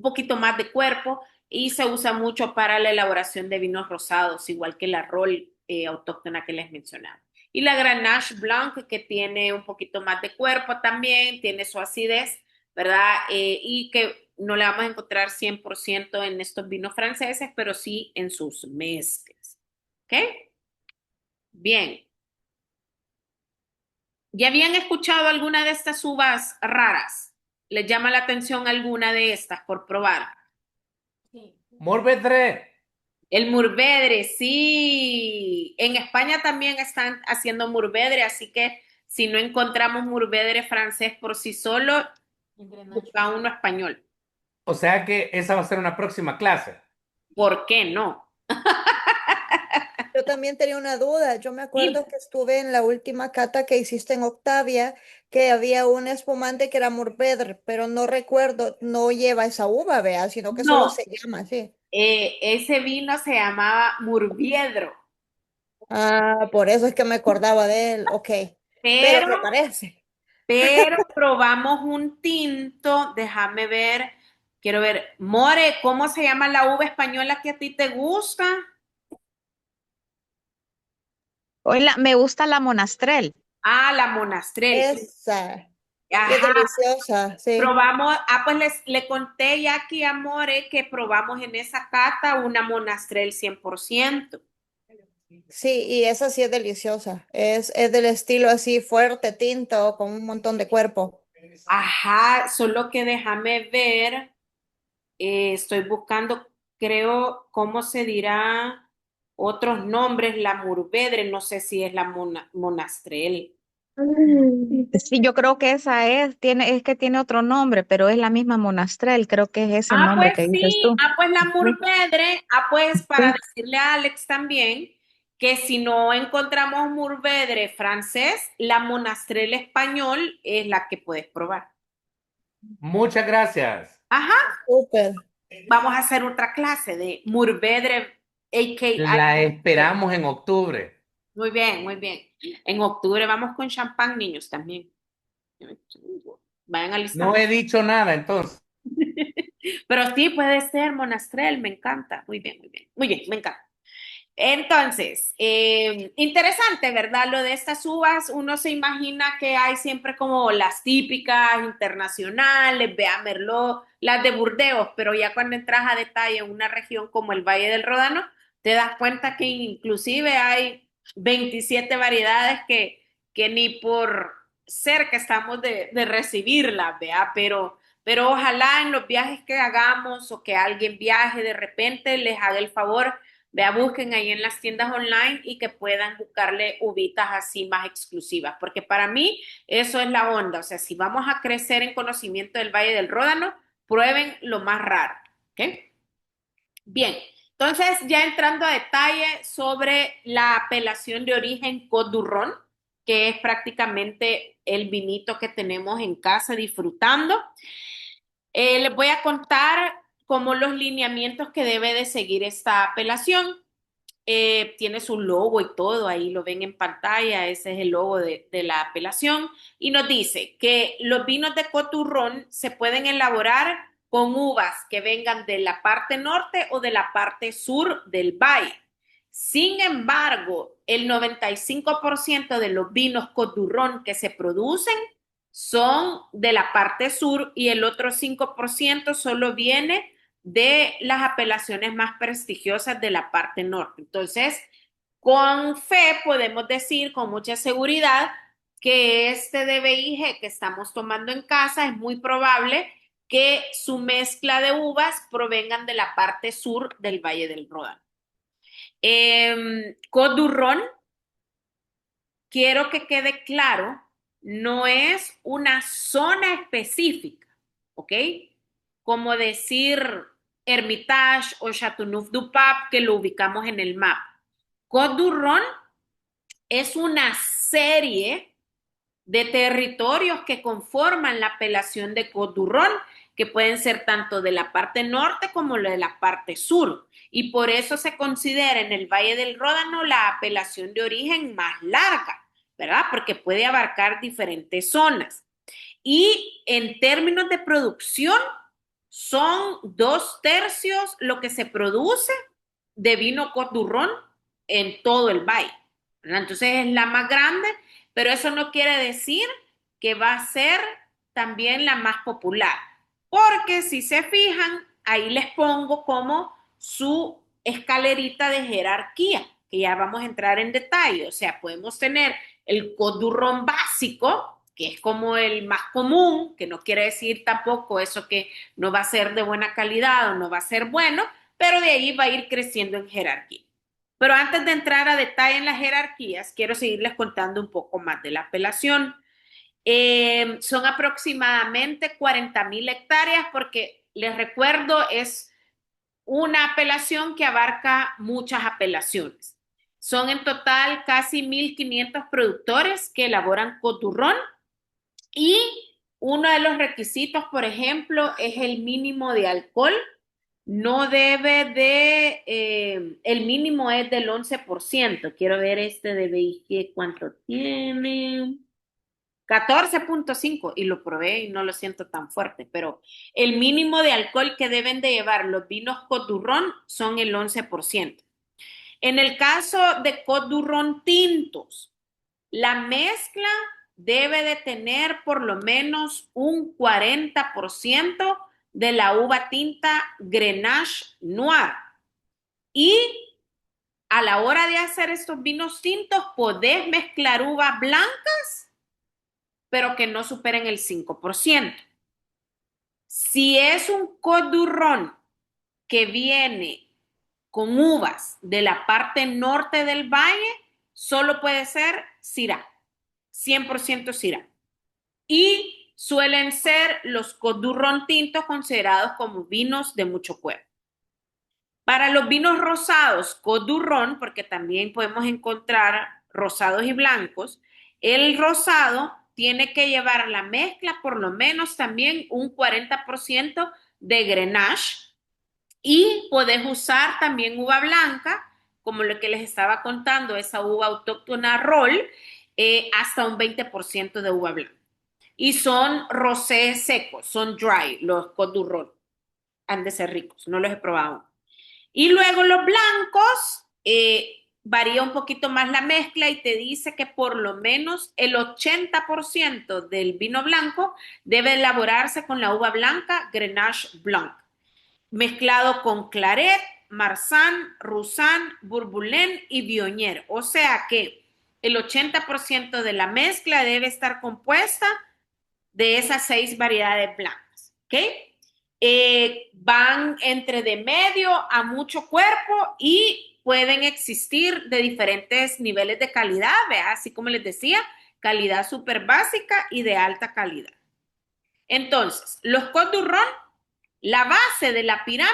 poquito más de cuerpo y se usa mucho para la elaboración de vinos rosados, igual que la Rol autóctona que les mencionaba. Y la Grenache Blanc, que tiene un poquito más de cuerpo también, tiene su acidez, ¿verdad? Y que no le vamos a encontrar 100% en estos vinos franceses, pero sí en sus mezclas. ¿Ok? Bien. ¿Ya habían escuchado alguna de estas uvas raras? ¿Les llama la atención alguna de estas por probar? Mourvedre. El Murvedre, sí. En España también están haciendo Murvedre, así que si no encontramos Murvedre francés por sí solo, busca uno español. O sea que esa va a ser una próxima clase. ¿Por qué no? Yo también tenía una duda. Yo me Sí. acuerdo que estuve en la última cata que hiciste en Octavia, que había un espumante que era Mourvedre, pero no recuerdo, no lleva esa uva, vea, sino que solo No, se llama así. ese vino se llamaba Murviedro, Ah, por eso es que me acordaba de él. Ok, pero pero, se parece. pero probamos un tinto, déjame ver, quiero ver, More, ¿cómo se llama la uva española que a ti te gusta? Hola, me gusta la Monastrell. Ah, la Monastrell. Esa. Y es Ajá, deliciosa, sí. probamos, pues le conté ya aquí a More que probamos en esa cata una Monastrell 100%. Sí, y esa sí es deliciosa. Es del estilo así fuerte, tinto, con un montón de cuerpo. Ajá, solo que déjame ver, estoy buscando, creo, ¿cómo se dirá? Otros nombres, la Murvedre, no sé si es la Monastrell. Sí, yo creo que esa es que tiene otro nombre, pero es la misma Monastrell, creo que es ese Ah, nombre pues que dices sí, tú. pues la Sí, Murvedre, pues para sí. decirle a Alex también que si no encontramos Murvedre francés, la Monastrell español es la que puedes probar. Muchas gracias. Ajá, Súper. vamos a hacer otra clase de Murvedre, a.k.a. La Monastrell. esperamos en octubre. Muy bien, muy bien. En octubre vamos con champán, niños, también. Vayan No alistando. he dicho nada entonces. Pero sí puede ser Monastrell, me encanta. Muy bien, muy bien. Muy bien, me encanta. Entonces, interesante, ¿verdad? Lo de estas uvas, uno se imagina que hay siempre como las típicas internacionales, vea Merlot, las de Burdeos, pero ya cuando entras a detalle en una región como el Valle del Ródano, te das cuenta que inclusive hay 27 variedades que ni por cerca estamos de recibirlas, vea, pero ojalá en los viajes que hagamos o que alguien viaje de repente les haga el favor. Vea, busquen ahí en las tiendas online y que puedan buscarle uvitas así más exclusivas, porque para mí eso es la onda. O sea, si vamos a crecer en conocimiento del Valle del Ródano, prueben lo más raro. ¿Ok? Bien, entonces ya entrando a detalle sobre la apelación de origen Côte du Rhône, que es prácticamente el vinito que tenemos en casa disfrutando. Les voy a contar como los lineamientos que debe de seguir esta apelación. Tiene su logo y todo, ahí lo ven en pantalla, ese es el logo de la apelación, y nos dice que los vinos de Coturrón se pueden elaborar con uvas que vengan de la parte norte o de la parte sur del valle. Sin embargo, el 95% de los vinos Coturrón que se producen son de la parte sur y el otro 5% solo viene de las apelaciones más prestigiosas de la parte norte. Entonces, con fe podemos decir con mucha seguridad que este DBIG que estamos tomando en casa es muy probable que su mezcla de uvas provengan de la parte sur del Valle del Ródano. Côte du Rhône, quiero que quede claro, no es una zona específica, ¿ok? Como decir Hermitage o Châteauneuf-du-Pape, que lo ubicamos en el mapa. Côte du Rhône es una serie de territorios que conforman la apelación de Côte du Rhône, que pueden ser tanto de la parte norte como de la parte sur. Y por eso se considera en el Valle del Ródano la apelación de origen más larga, ¿verdad? Porque puede abarcar diferentes zonas. Y en términos de producción, son 2/3 lo que se produce de vino Côte du Rhône en todo el valle, ¿verdad? Entonces es la más grande, pero eso no quiere decir que va a ser también la más popular, porque si se fijan, ahí les pongo como su escalerita de jerarquía, que ya vamos a entrar en detalle. O sea, podemos tener el Côte du Rhône básico, que es como el más común, que no quiere decir tampoco eso que no va a ser de buena calidad o no va a ser bueno, pero de ahí va a ir creciendo en jerarquía. Pero antes de entrar a detalle en las jerarquías, quiero seguirles contando un poco más de la apelación. Son aproximadamente 40,000 hectáreas porque les recuerdo es una apelación que abarca muchas apelaciones. Son en total casi 1,500 productores que elaboran Côte du Rhône y uno de los requisitos, por ejemplo, es el mínimo de alcohol. No debe el mínimo es del 11%. Quiero ver este de BIG, ¿cuánto tiene? 14,5 y lo probé y no lo siento tan fuerte, pero el mínimo de alcohol que deben de llevar los vinos Côte du Rhône son el 11%. En el caso de Côte du Rhône tintos, la mezcla debe de tener por lo menos un 40% de la uva tinta Grenache Noir. Y a la hora de hacer estos vinos tintos, podés mezclar uvas blancas, pero que no superen el 5%. Si es un Côte du Rhône que viene con uvas de la parte norte del valle, solo puede ser Syrah, 100% Syrah. Y suelen ser los Côte du Rhône tintos considerados como vinos de mucho cuerpo. Para los vinos rosados Côte du Rhône, porque también podemos encontrar rosados y blancos, el rosado tiene que llevar la mezcla por lo menos también un 40% de Grenache y podés usar también uva blanca, como lo que les estaba contando, esa uva autóctona Roll, hasta un 20% de uva blanca. Y son rosés secos, son dry, los Côte du Rhône. Han de ser ricos, no los he probado. Y luego los blancos, varía un poquito más la mezcla y te dice que por lo menos el 80% del vino blanco debe elaborarse con la uva blanca Grenache Blanc, mezclado con Claret, Marsanne, Roussanne, Bourboulen y Viognier. O sea que el 80% de la mezcla debe estar compuesta de esas 6 variedades blancas, ¿ok? Van entre de medio a mucho cuerpo y pueden existir de diferentes niveles de calidad, ¿verdad? Así como les decía, calidad súper básica y de alta calidad. Entonces, los Côte du Rhône, la base de la pirámide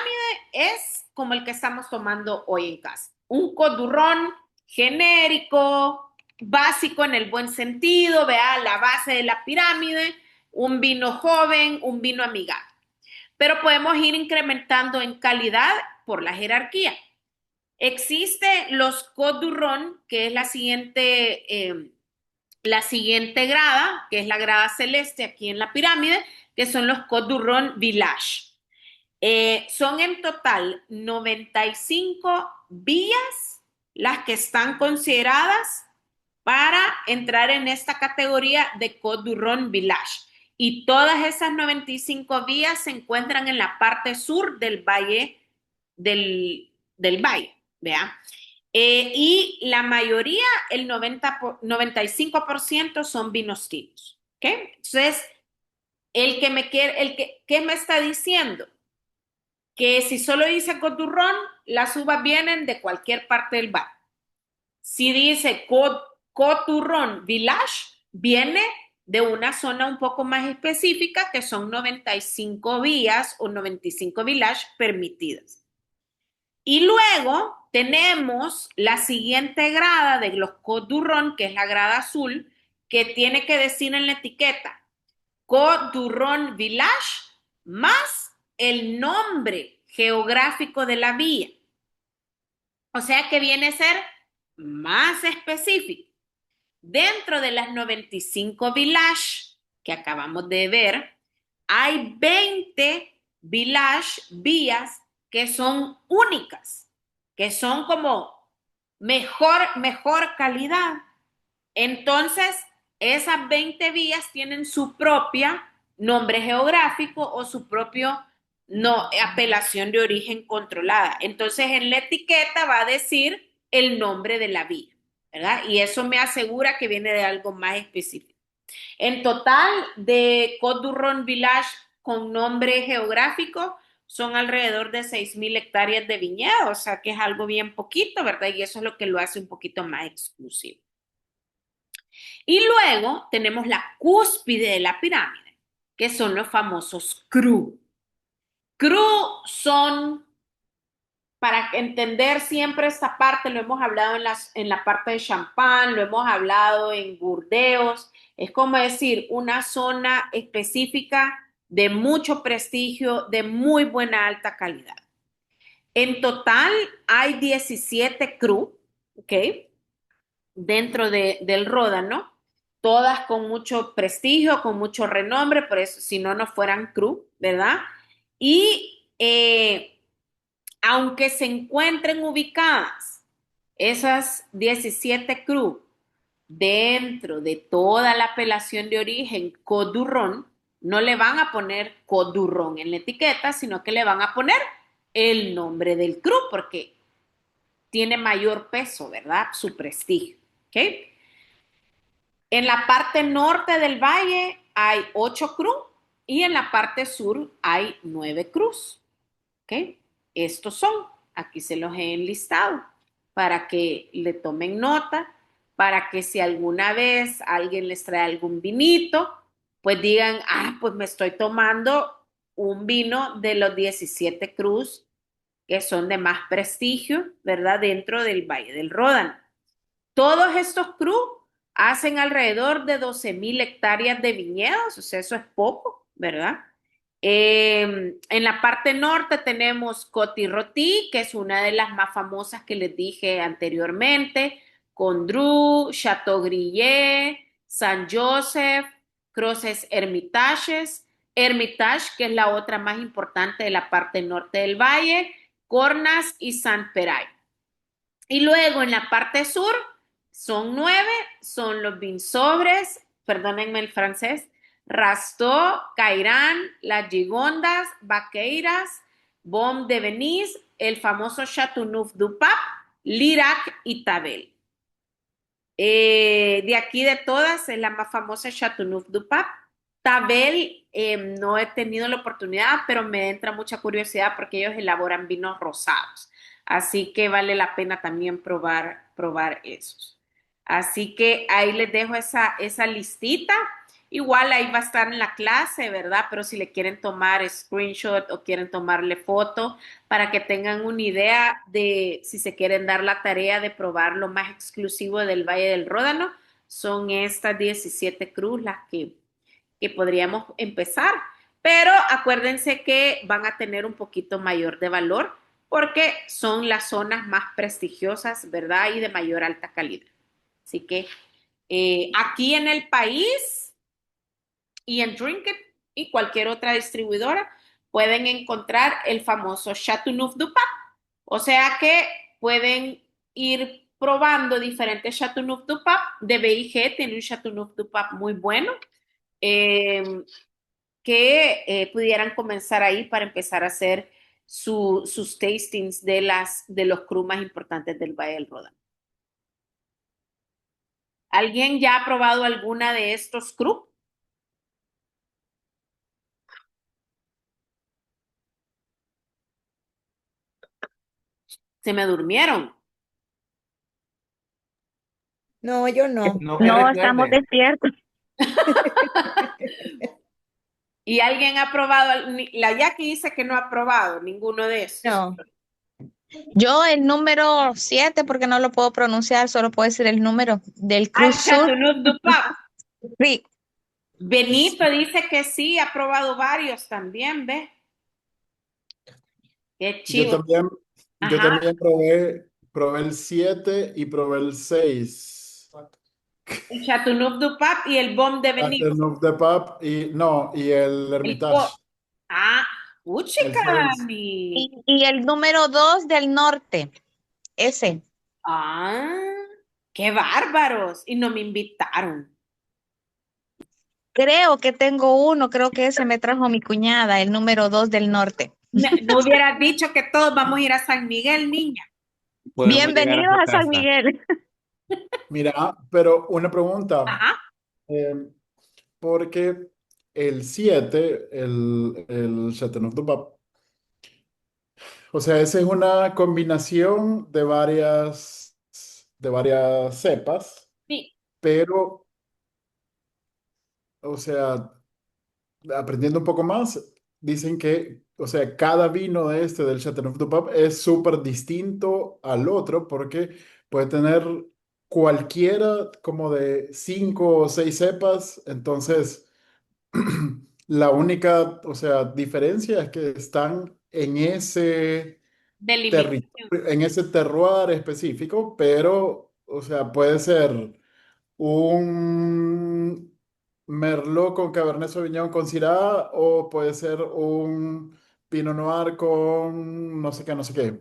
es como el que estamos tomando hoy en casa. Un Côte du Rhône genérico, básico en el buen sentido, vea, la base de la pirámide, un vino joven, un vino amigable. Pero podemos ir incrementando en calidad por la jerarquía. Existe los Côte du Rhône, que es la siguiente grada, que es la grada celeste aquí en la pirámide, que son los Côte du Rhône Village. Son en total 95 vías las que están consideradas para entrar en esta categoría de Côte du Rhône Village. Y todas esas 95 vías se encuentran en la parte sur del valle, del valle, ¿vea? Y la mayoría, el 95% son vinos tintos, ¿ok? Entonces, ¿qué me está diciendo? Que si solo dice Côte du Rhône, las uvas vienen de cualquier parte del valle. Si dice Côte du Rhône Village, viene de una zona un poco más específica, que son 95 vías o 95 villages permitidas. Y luego tenemos la siguiente grada de los Côte du Rhône, que es la grada azul, que tiene que decir en la etiqueta Côte du Rhône Village más el nombre geográfico de la vía. O sea que viene a ser más específico. Dentro de las 95 villages que acabamos de ver, hay 20 vías que son únicas, que son como mejor calidad. Entonces, esas 20 vías tienen su propia nombre geográfico o su propio apelación de origen controlada. Entonces, en la etiqueta va a decir el nombre de la vía, ¿verdad? Y eso me asegura que viene de algo más específico. En total, de Côte du Rhône Village con nombre geográfico, son alrededor de 6,000 hectáreas de viñedo, o sea que es algo bien poquito, ¿verdad? Y eso es lo que lo hace un poquito más exclusivo. Y luego tenemos la cúspide de la pirámide, que son los famosos crus. Crus son, para entender siempre esta parte, lo hemos hablado en la parte de Champagne, lo hemos hablado en Burdeos, es como decir, una zona específica de mucho prestigio, de muy buena alta calidad. En total hay 17 crus, ¿ok? Dentro del Ródano, todas con mucho prestigio, con mucho renombre, por eso si no, no fueran cru, ¿verdad? Y aunque se encuentren ubicadas esas 17 cru dentro de toda la apelación de origen Côte du Rhône, no le van a poner Côte du Rhône en la etiqueta, sino que le van a poner el nombre del cru, porque tiene mayor peso, ¿verdad? Su prestigio, ¿ok? En la parte norte del valle hay 8 crus y en la parte sur hay 9 crus, ¿ok? Estos son, aquí se los he enlistado para que le tomen nota, para que si alguna vez alguien les trae algún vinito, pues digan, pues me estoy tomando un vino de los 17 crus que son de más prestigio, ¿verdad? Dentro del Valle del Ródano. Todos estos crus hacen alrededor de 12,000 hectáreas de viñedos, o sea, eso es poco, ¿verdad? En la parte norte tenemos Coty-Roty, que es una de las más famosas que les dije anteriormente, Condroux, Chateaubriand, San Joseph, Crozes Hermitages, Hermitage, que es la otra más importante de la parte norte del valle, Cornas y Saint-Péray. Y luego en la parte sur son 9, son los Vinsobres, perdónenme el francés, Rasteau, Cairán, Las Gigondas, Vaqueiras, Baume de Venise, el famoso Châteauneuf-du-Pape, Lirac y Tabel. De aquí de todas es la más famosa Châteauneuf-du-Pape. Tabel no he tenido la oportunidad, pero me entra mucha curiosidad porque ellos elaboran vinos rosados. Así que vale la pena también probar esos. Así que ahí les dejo esa listita. Igual ahí va a estar en la clase, ¿verdad? Pero si le quieren tomar screenshot o quieren tomarle foto para que tengan una idea de si se quieren dar la tarea de probar lo más exclusivo del Valle del Ródano, son estas 17 crus las que podríamos empezar. Pero acuérdense que van a tener un poquito mayor de valor porque son las zonas más prestigiosas, ¿verdad? Y de mayor alta calidad. Así que aquí en el país y en Drinkit y cualquier otra distribuidora pueden encontrar el famoso Châteauneuf-du-Pape. O sea que pueden ir probando diferentes Châteauneuf-du-Pape. De BIG tiene un Châteauneuf-du-Pape muy bueno. Que pudieran comenzar ahí para empezar a hacer sus tastings de los crus más importantes del Valle del Ródano. ¿Alguien ya ha probado alguna de estos crus? Se me durmieron. No, yo no. No que No, estamos recuerde. despiertos. ¿Y alguien ha probado? La Jackie dice que no ha probado ninguno de esos. No. Yo el número 7, porque no lo puedo pronunciar, solo puedo decir el número del Cruz Sur. Châteauneuf-du-Pape. Sí, Benito dice que sí, ha probado varios también, ¿ves? Qué Yo chivo. también, yo Ajá, también probé el 7 y probé el 6. el Chateauneuf du Pape y el Bom de Benito. Afternoon of the Pub y no, y el El po- Hermitage, ah, el 6. Dani. y el número 2 del norte, ese. Ah, qué bárbaros. Y no me invitaron. Creo que tengo uno, creo que ese me trajo mi cuñada, el número 2 del norte. No hubieras dicho que todos vamos a ir a San Miguel, niña. Podemos llegar a Bienvenidos su a San casa. Miguel. Mira, pero una pregunta, Ajá. eh, porque el 7 el Chateauneuf du Pape, o sea, esa es una combinación de varias cepas, Sí, pero, o sea, aprendiendo un poco más, dicen que, o sea, cada vino de del Chateauneuf du Pape es súper distinto al otro porque puede tener cualquiera como de 5 o 6 cepas. Entonces, la única, o sea, diferencia es que están en ese delimitación. territorio, en ese terroir específico, pero, o sea, puede ser un Merlot con Cabernet Sauvignon con Syrah o puede ser un Pinot Noir con no sé qué, no sé qué.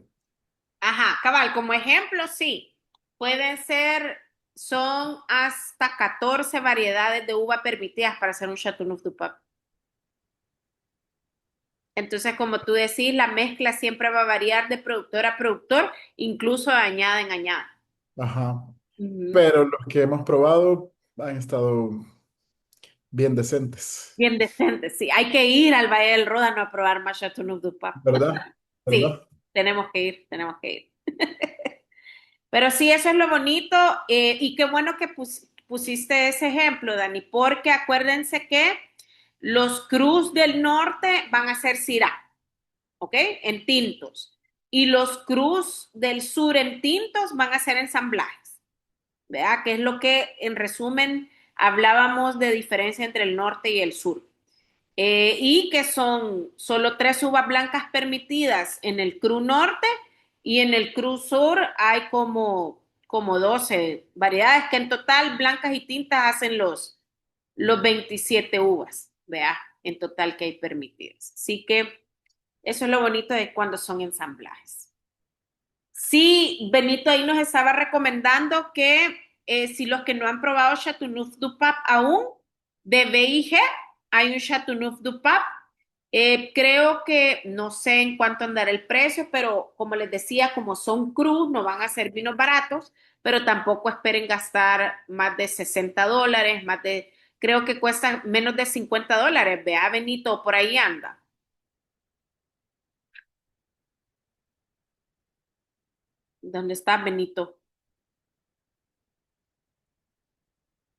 Ajá, cabal, como ejemplo, sí. Pueden ser, son hasta 14 variedades de uva permitidas para hacer un Chateauneuf du Pape. Entonces, como tú decís, la mezcla siempre va a variar de productor a productor, incluso de añada en añada. Ajá. Ujú. Pero los que hemos probado han estado bien decentes, Bien decente, sí. Hay que ir al Valle del Ródano a probar más Chateauneuf du Pape. ¿verdad? Sí, ¿Verdad? tenemos que ir, tenemos que ir. Pero sí, eso es lo bonito, y qué bueno que pusiste ese ejemplo, Dani, porque acuérdense que los Cruz del Norte van a ser Syrah, ¿ok? En tintos. Y los Cruz del Sur en tintos van a ser ensamblajes, ¿verdad? Que es lo que, en resumen, hablábamos de diferencia entre el norte y el sur. Y que son solo 3 uvas blancas permitidas en el Cru Norte y en el Cru Sur hay como 12 variedades que en total blancas y tintas hacen los 27 uvas, vea, en total que hay permitidas. Así que eso es lo bonito de cuando son ensamblajes. Sí, Benito ahí nos estaba recomendando que si los que no han probado Chateauneuf du Pape aún, de BIG, hay un Chateauneuf du Pape. Creo que no sé en cuánto andará el precio, pero como les decía, como son cruz, no van a ser vinos baratos, pero tampoco esperen gastar más de $60, creo que cuesta menos de $50. Vea, Benito, por ahí anda. ¿Dónde está Benito?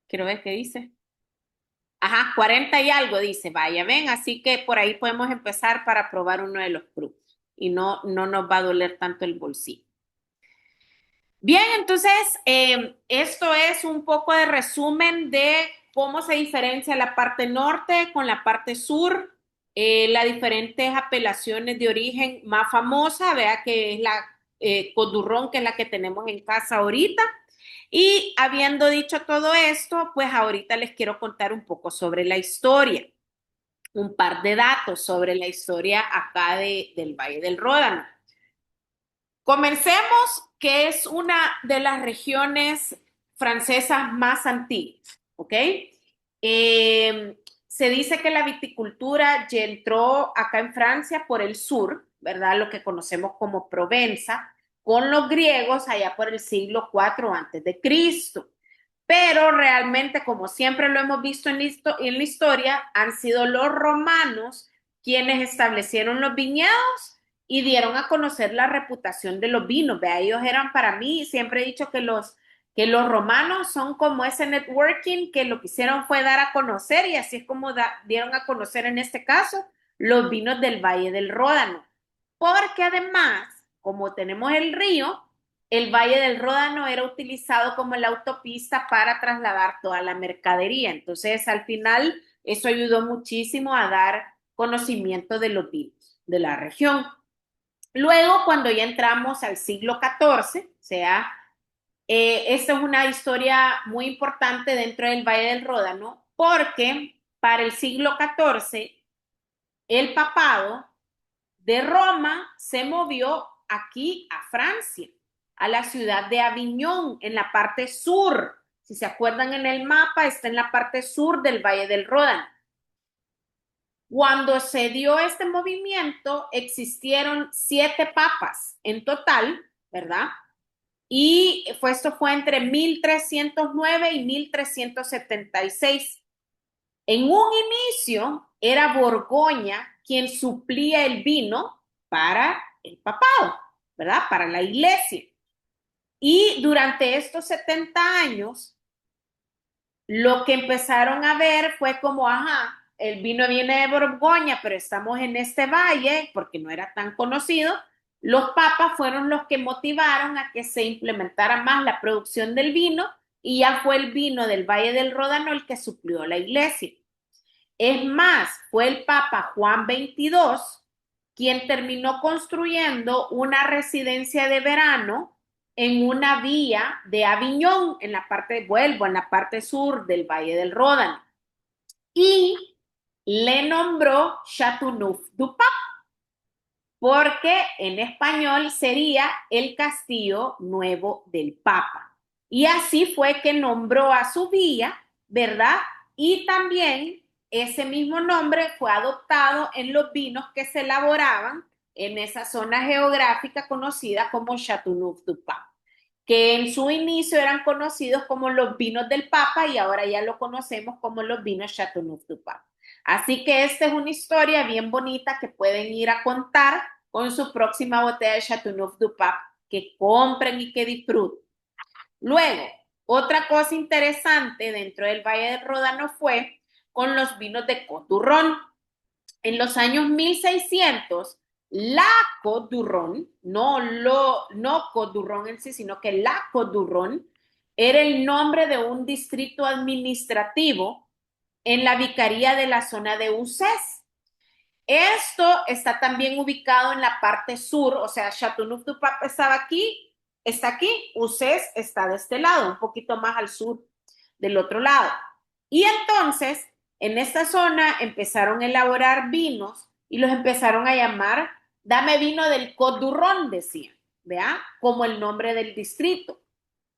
Quiero ver qué dice. Ajá, 40 y algo dice, vaya, ven, así que por ahí podemos empezar para probar uno de los cruz y no nos va a doler tanto el bolsillo. Bien, entonces esto es un poco de resumen de cómo se diferencia la parte norte con la parte sur, las diferentes apelaciones de origen más famosa, vea que es la Codurrón, que es la que tenemos en casa ahorita. Y habiendo dicho todo esto, pues ahorita les quiero contar un poco sobre la historia, un par de datos sobre la historia acá del Valle del Ródano. Comencemos, que es una de las regiones francesas más antiguas, ¿ok? Se dice que la viticultura ya entró acá en Francia por el sur, ¿verdad? Lo que conocemos como Provenza, con los griegos allá por el siglo IV antes de Cristo. Pero realmente, como siempre lo hemos visto en la historia, han sido los romanos quienes establecieron los viñedos y dieron a conocer la reputación de los vinos. Vea, ellos eran para mí, siempre he dicho que los romanos son como ese networking que lo que hicieron fue dar a conocer y así es como dieron a conocer en este caso los vinos del Valle del Ródano. Porque además, como tenemos el río, el Valle del Ródano era utilizado como la autopista para trasladar toda la mercadería. Entonces, al final, eso ayudó muchísimo a dar conocimiento de los vinos de la región. Luego, cuando ya entramos al siglo XIV, o sea, esta es una historia muy importante dentro del Valle del Ródano, porque para el siglo XIV, el papado de Roma se movió aquí a Francia, a la ciudad de Aviñón, en la parte sur. Si se acuerdan en el mapa, está en la parte sur del Valle del Ródano. Cuando se dio este movimiento, existieron 7 papas en total, ¿verdad? Y esto fue entre 1309 y 1376. En un inicio era Borgoña quien suplía el vino para el papado, ¿verdad? Para la iglesia. Y durante estos 70 años, lo que empezaron a ver fue como, ajá, el vino viene de Borgoña, pero estamos en este valle, porque no era tan conocido. Los papas fueron los que motivaron a que se implementara más la producción del vino y ya fue el vino del Valle del Ródano el que suplió la iglesia. Es más, fue el Papa Juan XXII quien terminó construyendo una residencia de verano en una vía de Aviñón, en la parte, vuelvo, en la parte sur del Valle del Ródano. Y le nombró Châteauneuf-du-Pape, porque en español sería el Castillo Nuevo del Papa. Y así fue que nombró a su vía, ¿verdad? Y también ese mismo nombre fue adoptado en los vinos que se elaboraban en esa zona geográfica conocida como Châteauneuf-du-Pape, que en su inicio eran conocidos como los vinos del Papa y ahora ya lo conocemos como los vinos Châteauneuf-du-Pape. Así que esta es una historia bien bonita que pueden ir a contar con su próxima botella de Châteauneuf-du-Pape, que compren y que disfruten. Luego, otra cosa interesante dentro del Valle del Ródano fue con los vinos de Côte du Rhône. En los años 1600, la Côte du Rhône, no Côte du Rhône en sí, sino que la Côte du Rhône era el nombre de un distrito administrativo en la vicaría de la zona de Uzès. Esto está también ubicado en la parte sur, o sea, Châteauneuf-du-Pape estaba aquí, está aquí, Uzès está de este lado, un poquito más al sur del otro lado. Y entonces, en esta zona empezaron a elaborar vinos y los empezaron a llamar, dame vino del Côte du Rhône, decían, ¿vea? Como el nombre del distrito.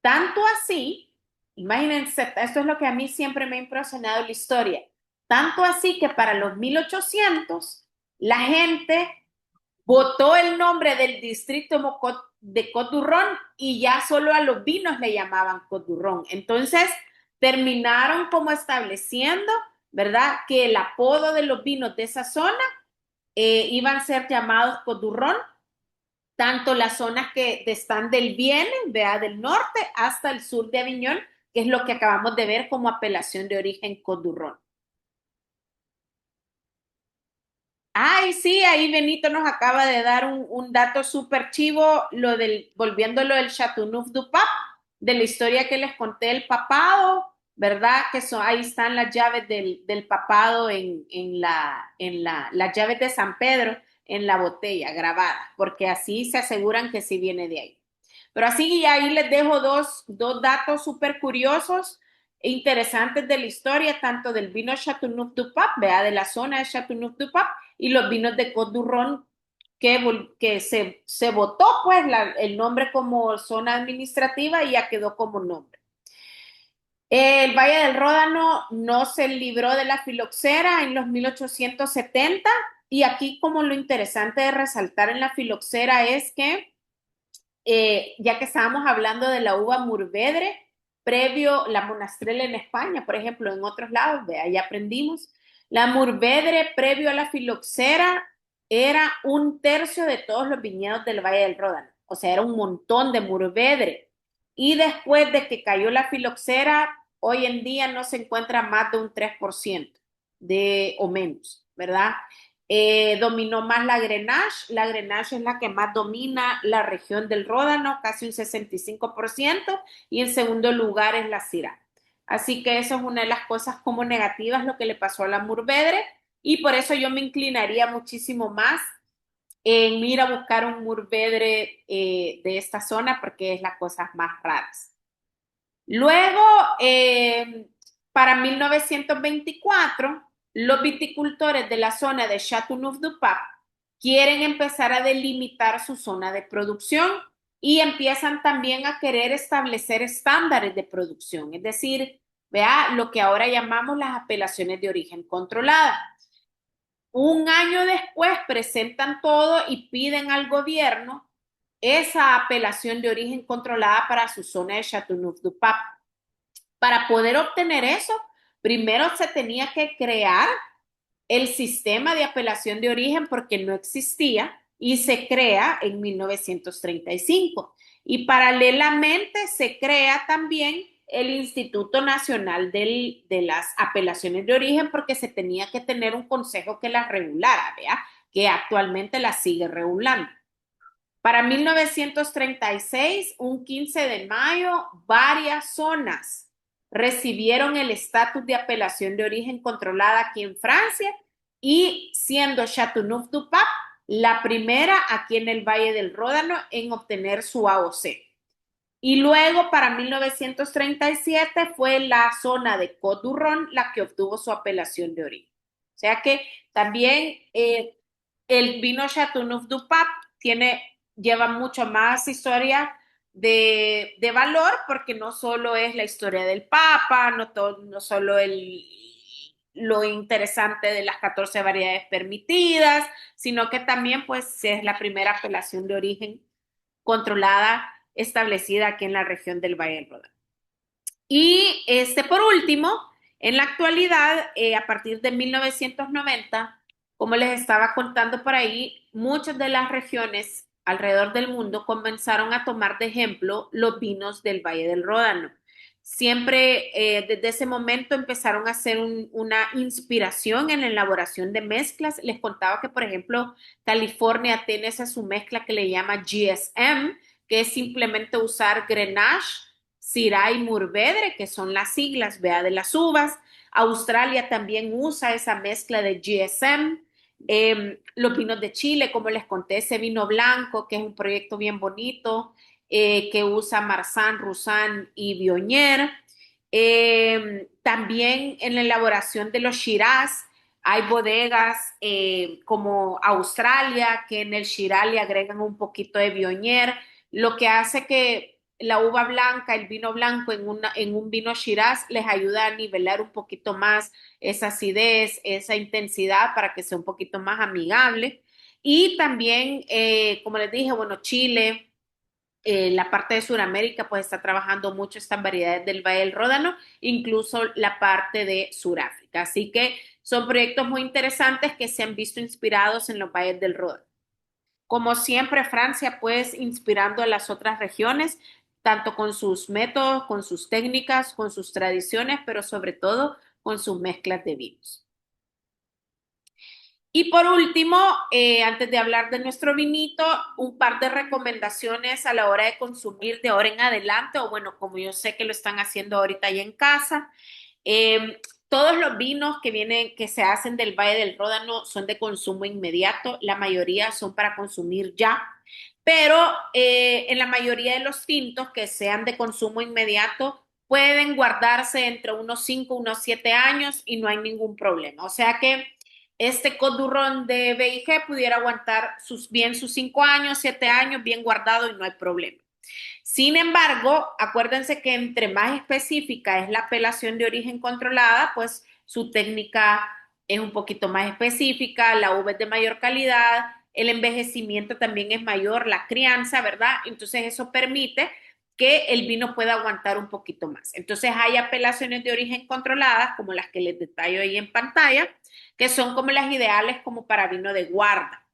Tanto así, imagínense, esto es lo que a mí siempre me ha impresionado en la historia, tanto así que para los 1800 la gente votó el nombre del distrito de Côte du Rhône y ya solo a los vinos le llamaban Côte du Rhône. Entonces terminaron como estableciendo, ¿verdad?, que el apodo de los vinos de esa zona iban a ser llamados Côte du Rhône, tanto las zonas que están del Vienne, vea, del norte, hasta el sur de Aviñón, que es lo que acabamos de ver como apelación de origen Côte du Rhône. Ay, sí, ahí Benito nos acaba de dar un dato súper chivo, volviendo lo del Châteauneuf-du-Pape, de la historia que les conté del papado, ¿verdad? Que ahí están las llaves del papado las llaves de San Pedro en la botella grabadas, porque así se aseguran que sí viene de ahí. Pero así, ahí les dejo dos datos súper curiosos e interesantes de la historia, tanto del vino Châteauneuf-du-Pape, ¿verdad? De la zona de Châteauneuf-du-Pape, y los vinos de Côte du Rhône, que se votó pues el nombre como zona administrativa y ya quedó como nombre. El Valle del Ródano no se libró de la filoxera en los 1870 y aquí como lo interesante de resaltar en la filoxera es que ya que estábamos hablando de la uva Mourvèdre, previo la Monastrell en España, por ejemplo, en otros lados, ahí aprendimos, la Mourvèdre previo a la filoxera era 1/3 de todos los viñedos del Valle del Ródano, o sea, era un montón de Mourvèdre. Y después de que cayó la filoxera, hoy en día no se encuentra más de un 3% o menos, ¿verdad? Dominó más la Grenache. La Grenache es la que más domina la región del Ródano, casi un 65%, y en segundo lugar es la Syrah. Así que eso es una de las cosas como negativas, lo que le pasó a la Mourvèdre, y por eso yo me inclinaría muchísimo más en ir a buscar un Mourvèdre de esta zona, porque es las cosas más raras. Luego, para 1924, los viticultores de la zona de Châteauneuf-du-Pape quieren empezar a delimitar su zona de producción y empiezan también a querer establecer estándares de producción, es decir, vea lo que ahora llamamos las apelaciones de origen controlada. Un año después presentan todo y piden al gobierno esa apelación de origen controlada para su zona de Châteauneuf-du-Pape. Para poder obtener eso, primero se tenía que crear el sistema de apelación de origen porque no existía y se crea en 1935. Y paralelamente se crea también el Instituto Nacional de las Apelaciones de Origen porque se tenía que tener un consejo que las regulara, ¿vea? Que actualmente las sigue regulando. Para 1936, un 15 de mayo, varias zonas recibieron el estatus de apelación de origen controlada aquí en Francia y siendo Châteauneuf-du-Pape la primera aquí en el Valle del Ródano en obtener su AOC. Y luego para 1937 fue la zona de Côte-du-Rhône la que obtuvo su apelación de origen. O sea que también el vino Châteauneuf-du-Pape lleva mucho más historia de valor porque no solo es la historia del Papa, no solo lo interesante de las 14 variedades permitidas, sino que también pues es la primera apelación de origen controlada establecida aquí en la región del Valle del Ródano. Y por último, en la actualidad, a partir de 1990, como les estaba contando por ahí, muchas de las regiones alrededor del mundo comenzaron a tomar de ejemplo los vinos del Valle del Ródano. Siempre desde ese momento empezaron a hacer una inspiración en la elaboración de mezclas. Les contaba que, por ejemplo, California tiene esa su mezcla que le llama GSM, que es simplemente usar Grenache, Syrah y Mourvèdre, que son las siglas, vea, de las uvas. Australia también usa esa mezcla de GSM. Los vinos de Chile, como les conté, ese vino blanco, que es un proyecto bien bonito, que usa Marsanne, Roussanne y Viognier. También en la elaboración de los Shiraz, hay bodegas como Australia, que en el Shiraz le agregan un poquito de Viognier, lo que hace que la uva blanca, el vino blanco en un vino Shiraz les ayuda a nivelar un poquito más esa acidez, esa intensidad para que sea un poquito más amigable. Y también, como les dije, bueno, Chile, la parte de Sudamérica, pues está trabajando mucho estas variedades del Valle del Ródano, incluso la parte de Sudáfrica. Así que son proyectos muy interesantes que se han visto inspirados en los valles del Ródano. Como siempre, Francia, pues, inspirando a las otras regiones, tanto con sus métodos, con sus técnicas, con sus tradiciones, pero sobre todo con sus mezclas de vinos. Y por último, antes de hablar de nuestro vinito, un par de recomendaciones a la hora de consumir de ahora en adelante, o bueno, como yo sé que lo están haciendo ahorita ahí en casa. Todos los vinos que se hacen del Valle del Ródano son de consumo inmediato, la mayoría son para consumir ya, pero en la mayoría de los tintos que sean de consumo inmediato pueden guardarse entre unos 5, unos 7 años y no hay ningún problema. O sea que este Côte-du-Rhône de BIG pudiera aguantar bien sus 5 años, 7 años, bien guardado y no hay problema. Sin embargo, acuérdense que entre más específica es la apelación de origen controlada, pues su técnica es un poquito más específica, la uva es de mayor calidad, el envejecimiento también es mayor, la crianza, ¿verdad? Entonces eso permite que el vino pueda aguantar un poquito más. Entonces hay apelaciones de origen controladas, como las que les detallo ahí en pantalla, que son como las ideales como para vino de guarda.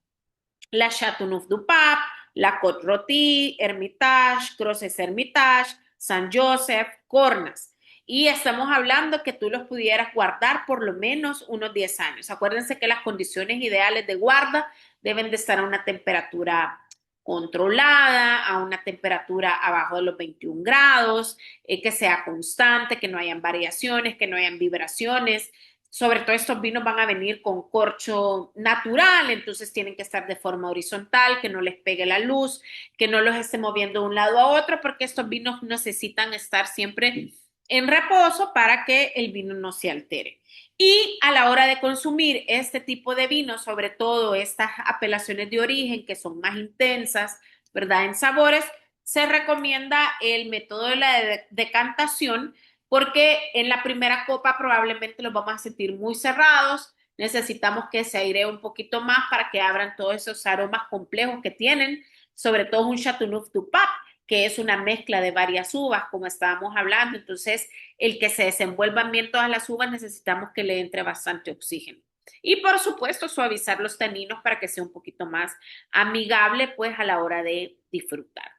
La Châteauneuf-du-Pape, la Côte-Rôtie, Hermitage, Grosses Hermitage, San Joseph, Cornas. Y estamos hablando que tú los pudieras guardar por lo menos unos 10 años. Acuérdense que las condiciones ideales de guarda deben de estar a una temperatura controlada, a una temperatura abajo de los 21 grados, que sea constante, que no hayan variaciones, que no hayan vibraciones. Sobre todo estos vinos van a venir con corcho natural, entonces tienen que estar de forma horizontal, que no les pegue la luz, que no los esté moviendo de un lado a otro, porque estos vinos necesitan estar siempre en reposo para que el vino no se altere. Y a la hora de consumir este tipo de vino, sobre todo estas apelaciones de origen que son más intensas, ¿verdad? En sabores, se recomienda el método de la decantación porque en la primera copa probablemente los vamos a sentir muy cerrados, necesitamos que se airee un poquito más para que abran todos esos aromas complejos que tienen, sobre todo un Chateauneuf du Pape, que es una mezcla de varias uvas, como estábamos hablando. Entonces, el que se desenvuelvan bien todas las uvas, necesitamos que le entre bastante oxígeno. Y por supuesto, suavizar los taninos para que sea un poquito más amigable, pues, a la hora de disfrutar.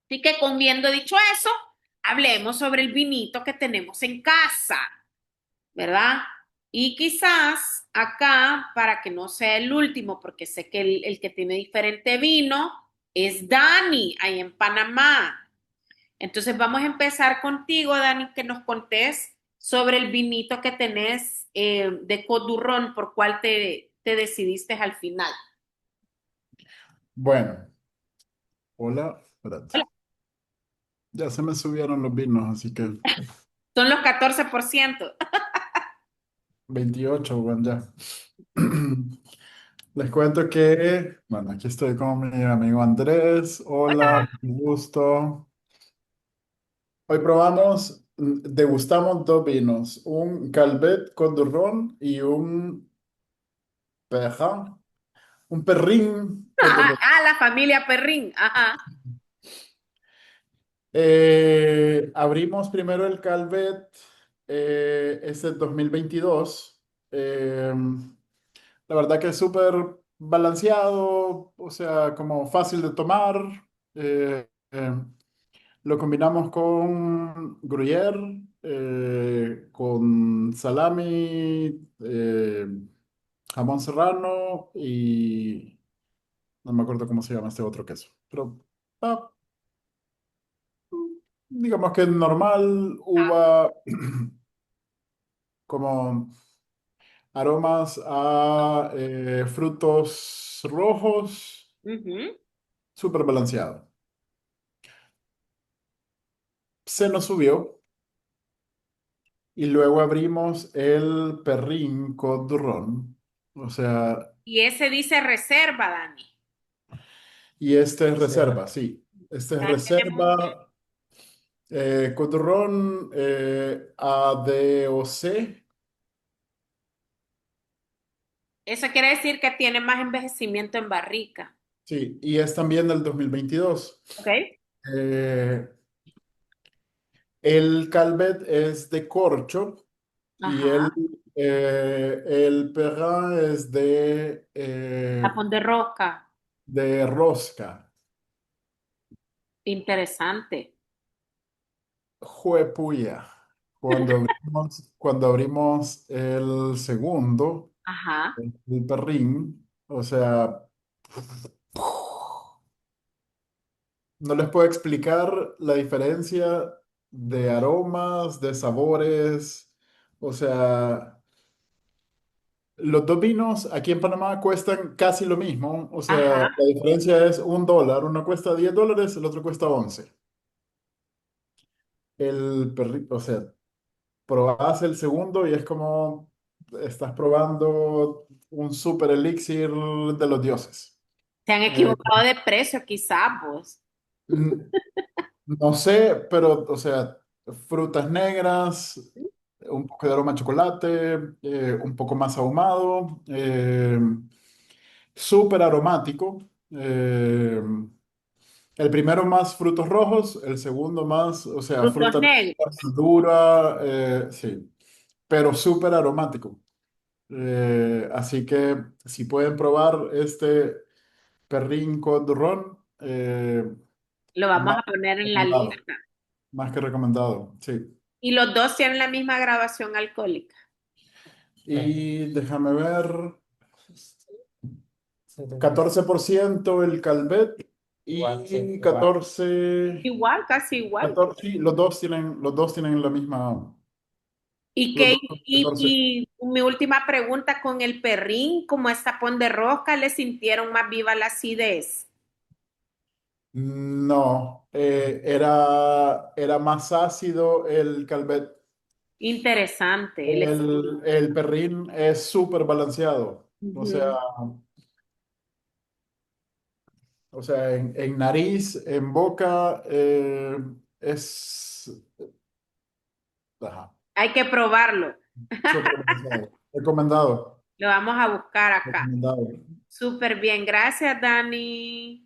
Así que, con viendo dicho eso, hablemos sobre el vinito que tenemos en casa, ¿verdad? Y quizás acá, para que no sea el último, porque sé que el que tiene diferente vino es Dani, ahí en Panamá. Entonces vamos a empezar contigo, Dani, que nos contés sobre el vinito que tenés de Codurrón, por cuál te decidiste al final. Bueno, hola, espérate. Hola. Ya se me subieron los vinos, así que Son los 14%. 28, bueno, ya. Les cuento que, bueno, aquí estoy con mi amigo Andrés. Hola, un gusto. Hoy degustamos dos vinos, un Calvet Codurrón y un Perrin, un Perrin Codurrón. Ah, la familia Perrín. Ajá. Abrimos primero el Calvet, es el 2022. La verdad que es súper balanceado, o sea, como fácil de tomar. Eh, eh, lo combinamos con gruyère, con salami, jamón serrano y no me acuerdo cómo se llama este otro queso. Pero ah, digamos que normal, uva, como aromas a frutos rojos, Ujú. súper balanceado. Se nos subió y luego abrimos el Perrin Côte du Rhône. O sea, Y ese dice reserva, Dani. y este es Reserva. reserva, sí. Este es Ya tenemos. reserva. Côte du Rhône ADOC. Eso quiere decir que tiene más envejecimiento en barrica. Sí, y es también del 2022. ¿Ok? Eh, el Calvet es de corcho y Ajá. el Perrin es Tapón de roca. de rosca. Interesante. Juepuya. Cuando abrimos el segundo, Ajá. el Perrin, o sea, no les puedo explicar la diferencia de aromas, de sabores, o sea, los dos vinos aquí en Panamá cuestan casi lo mismo, o sea, Ajá. la diferencia es $1, uno cuesta $10, el otro cuesta 11. El perrito, o sea, probás el segundo y es como estás probando un super elixir de los dioses. Se han Eh, equivocado de precio, quizás, vos. n- no sé, pero, o sea, frutas negras, un poco de aroma a chocolate, un poco más ahumado, súper aromático. eh, el primero más frutos rojos, el segundo más, o sea, Frutos fruta negros. dura, sí, pero súper aromático. Así que si pueden probar este Perrin Côte du Rhône, Lo vamos más a poner en la recomendado, lista. más que recomendado, sí. Y los dos tienen la misma graduación alcohólica. Y déjame ver, 14% el Calvet y 14, Igual, casi igual. 14, sí, los dos tienen la misma, Y, los que, dos son 14. y mi última pregunta con el perrín, como es tapón de rosca, ¿le sintieron más viva la acidez? No, era más ácido el Calvet. Interesante. El perrín es súper balanceado. Ujú. O sea, en nariz, en boca, es ajá, Hay que probarlo. súper balanceado. Recomendado. Lo vamos a buscar acá. Recomendado. Súper bien. Gracias, Dani.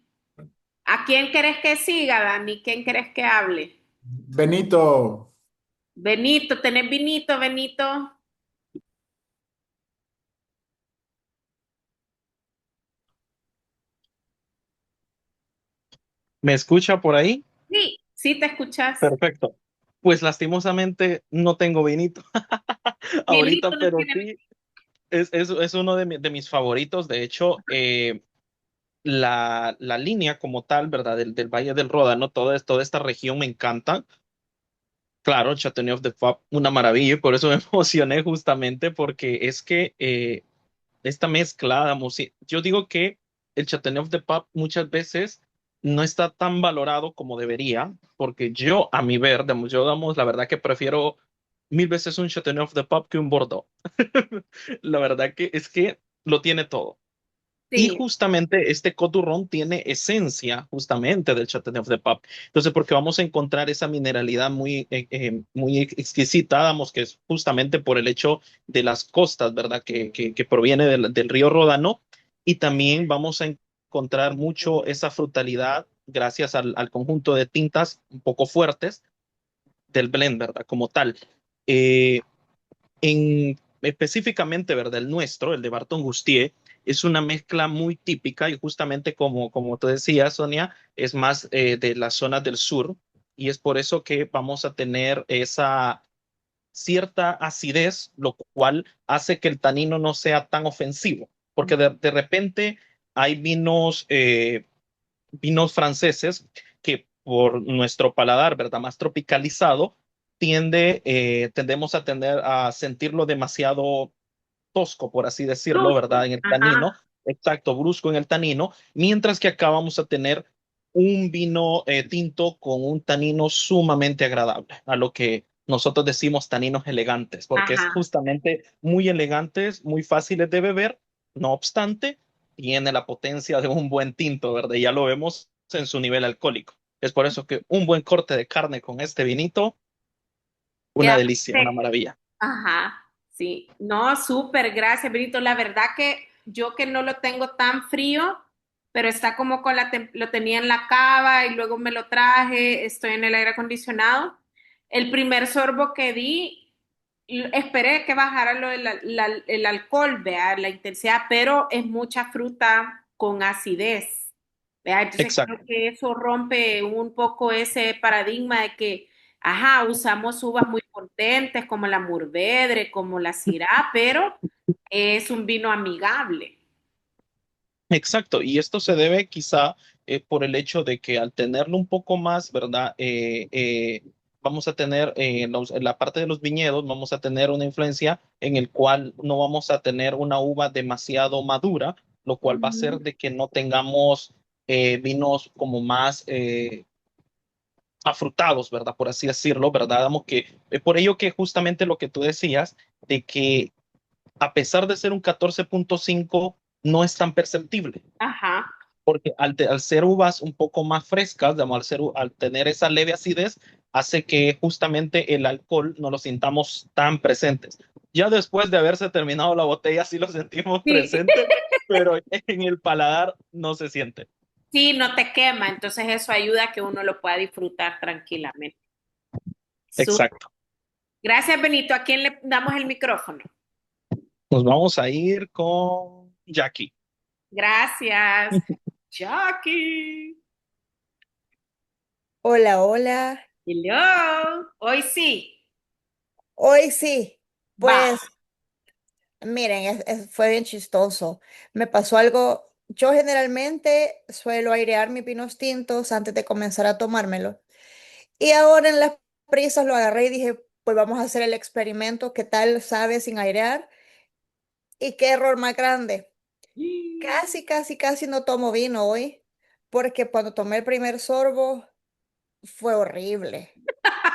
¿A quién querés que siga, Dani? ¿Quién querés que hable? Benito, Benito, ¿tenés vinito, Benito? ¿Me escucha por ahí? Sí, sí te escuchas. Perfecto. Pues lastimosamente no tengo vinito Vinito ahorita, no pero tiene. sí, es uno de mis favoritos. De hecho, la línea como tal, ¿verdad? Del Valle del Ródano, toda esta región me encanta. Claro, Châteauneuf-du-Pape, una maravilla, y por eso me emocioné justamente, porque es que esta mezcla, digamos, yo digo que el Chateauneuf de Pub muchas veces no está tan valorado como debería, porque yo, a mi ver, digamos, yo, digamos, la verdad que prefiero mil veces un Chateauneuf de Pub que un Bordeaux. La verdad que es que lo tiene todo. Y Sí, justamente este Coturrón tiene esencia justamente del Chateauneuf de Pape. Entonces, porque vamos a encontrar esa mineralidad muy exquisita, damos que es justamente por el hecho de las costas, ¿verdad? Que proviene del río Ródano. Y también vamos a encontrar mucho esa frutalidad gracias al conjunto de tintas un poco fuertes del blend, ¿verdad? Como tal. Eh, específicamente, ¿verdad? El nuestro, el de Barton Gustier, es una mezcla muy típica y justamente como tú decías, Sonia, es más de las zonas del sur y es por eso que vamos a tener esa cierta acidez, lo cual hace que el tanino no sea tan ofensivo, porque de repente hay vinos franceses que por nuestro paladar, ¿verdad? Más tropicalizado, tendemos a tender a sentirlo demasiado tosco, por así decirlo, ¿verdad? brusco. En el tanino, Ajá. exacto, brusco en el tanino, mientras que acá vamos a tener un vino tinto con un tanino sumamente agradable, a lo que nosotros decimos taninos elegantes, porque es Ajá. justamente muy elegantes, muy fáciles de beber, no obstante, tiene la potencia de un buen tinto, ¿verdad? Y ya lo vemos en su nivel alcohólico. Es por eso que un buen corte de carne con este vinito, una Queda delicia, una perfecto. maravilla. Ajá, sí. No, súper, gracias, Benito. La verdad que yo que no lo tengo tan frío, pero está como con lo tenía en la cava y luego me lo traje, estoy en el aire acondicionado. El primer sorbo que di, esperé que bajara el alcohol, vea, la intensidad, pero es mucha fruta con acidez. ¿Vea? Entonces creo Exacto. que eso rompe un poco ese paradigma de que, ajá, usamos uvas muy potentes como la Mourvèdre, como la Syrah, pero es un vino amigable. Exacto, y esto se debe quizá por el hecho de que al tenerlo un poco más, ¿verdad? Vamos a tener en la parte de los viñedos, vamos a tener una influencia en el cual no vamos a tener una uva demasiado madura, lo cual va a hacer Ujú. de que no tengamos vinos como más afrutados, ¿verdad? Por así decirlo, ¿verdad? Damos que, por ello que justamente lo que tú decías, de que a pesar de ser un 14.5 no es tan perceptible Ajá. porque al ser uvas un poco más frescas, digamos, al tener esa leve acidez, hace que justamente el alcohol no lo sintamos tan presentes. Ya después de haberse terminado la botella, sí lo sentimos Sí. presente, pero en el paladar no se siente. Sí, no te quema, entonces eso ayuda a que uno lo pueda disfrutar tranquilamente. Exacto. Gracias, Benito. ¿A quién le damos el micrófono? Nos vamos a ir con Jackie. Gracias. Jackie. Hola, hola. Hello. Hoy sí. Hoy sí, Va. pues miren, fue bien chistoso. Me pasó algo, yo generalmente suelo airear mis vinos tintos antes de comenzar a tomármelo. Y ahora en las prisas lo agarré y dije, pues vamos a hacer el experimento, ¿qué tal sabe sin airear? Y qué error más grande. Casi no tomo vino hoy, porque cuando tomé el primer sorbo fue horrible.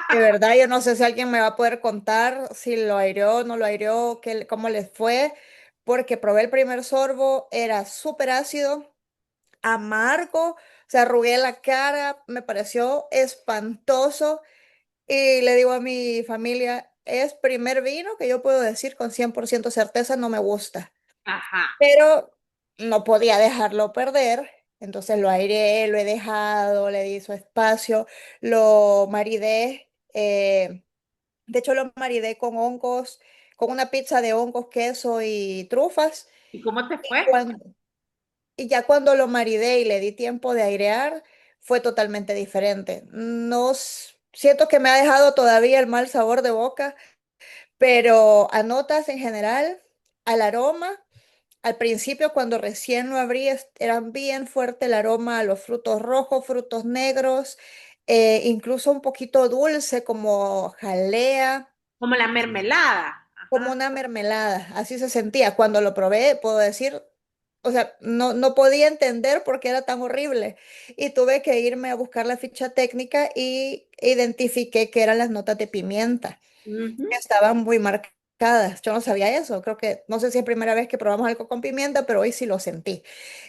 De verdad, yo no sé si alguien me va a poder contar si lo aireó, no lo aireó, cómo les fue, porque probé el primer sorbo, era súper ácido, amargo, se arrugué la cara, me pareció espantoso y le digo a mi familia, es primer vino que yo puedo decir con 100% certeza no me gusta, Ajá. pero no podía dejarlo perder. Entonces lo aireé, lo he dejado, le di su espacio, lo maridé. De hecho, lo maridé con hongos, con una pizza de hongos, queso y trufas. ¿Y cómo te Y, fue? y ya cuando lo maridé y le di tiempo de airear, fue totalmente diferente. No siento que me ha dejado todavía el mal sabor de boca, pero a notas en general, al aroma, al principio cuando recién lo abrí, era bien fuerte el aroma a los frutos rojos, frutos negros, incluso un poquito dulce como jalea. Como la mermelada. Como Ajá. una mermelada, así se sentía. Cuando lo probé, puedo decir, o sea, no podía entender por qué era tan horrible. Y tuve que irme a buscar la ficha técnica y identifiqué que eran las notas de pimienta, que Ujú. estaban muy marcadas. Yo no sabía eso, creo que, no sé si es primera vez que probamos algo con pimienta, pero hoy sí lo sentí.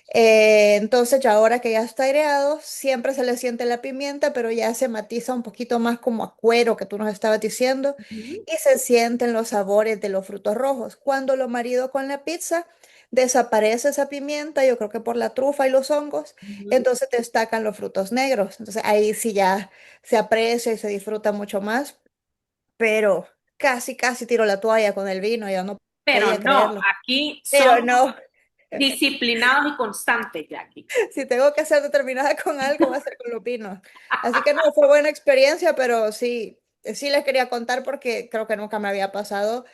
Entonces ya ahora que ya está aireado, siempre se le siente la pimienta, pero ya se matiza un poquito más como a cuero que tú nos estabas diciendo Ujú. y se sienten los sabores de los frutos rojos. Cuando lo marido con la pizza, desaparece esa pimienta, yo creo que por la trufa y los hongos, Ujú. entonces destacan los frutos negros. Entonces ahí sí ya se aprecia y se disfruta mucho más, pero casi tiro la toalla con el vino, ya no Pero podía no, creerlo. aquí Pero somos no. disciplinados y constantes, Jackie. Si tengo que ser determinada con algo, va a ser con los vinos. Así que no, fue buena experiencia, pero sí, sí les quería contar porque creo que nunca me había pasado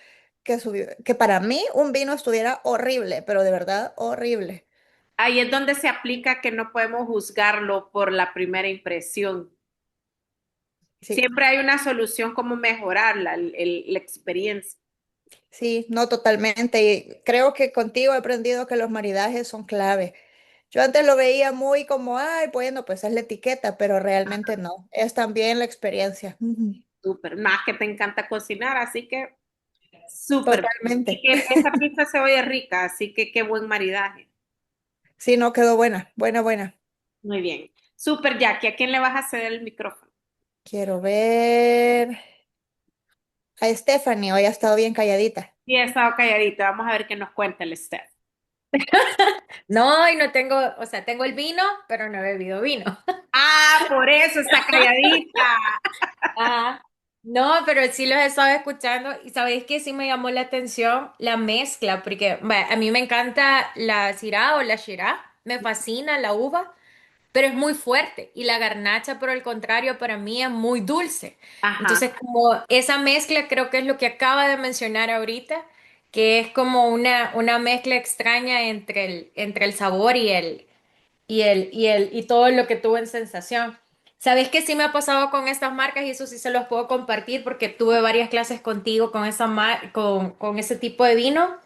que para mí un vino estuviera horrible, pero de verdad horrible. Ahí es donde se aplica que no podemos juzgarlo por la primera impresión. Sí, Siempre hay una solución como mejorarla, la experiencia. sí, no totalmente. Y creo que contigo he aprendido que los maridajes son clave. Yo antes lo veía muy como, ay, bueno, pues es la etiqueta, pero realmente no. Es también la experiencia. Ujú. Súper, más que te encanta cocinar, así que súper. Y Totalmente. que esa pizza se oye rica, así que qué buen maridaje. Sí, no quedó buena, buena. Muy bien. Súper, Jackie, ¿a quién le vas a ceder el micrófono? Quiero ver. A Stephanie, hoy ha estado bien calladita. Sí, he estado calladita, vamos a ver qué nos cuenta el Steph. No, y no tengo, o sea, tengo el vino, pero no he bebido vino. Ah, por eso está calladita. Ajá. No, pero sí los he estado escuchando y sabéis que sí me llamó la atención la mezcla, porque vaya, a mí me encanta la Syrah o la Shiraz, me fascina la uva, pero es muy fuerte y la garnacha, por el contrario, para mí es muy dulce. Ajá. Entonces, como esa mezcla creo que es lo que acaba de mencionar ahorita, que es como una mezcla extraña entre el sabor y todo lo que tuve en sensación. ¿Sabes qué sí me ha pasado con estas marcas? Y eso sí se los puedo compartir porque tuve varias clases contigo con con ese tipo de vino.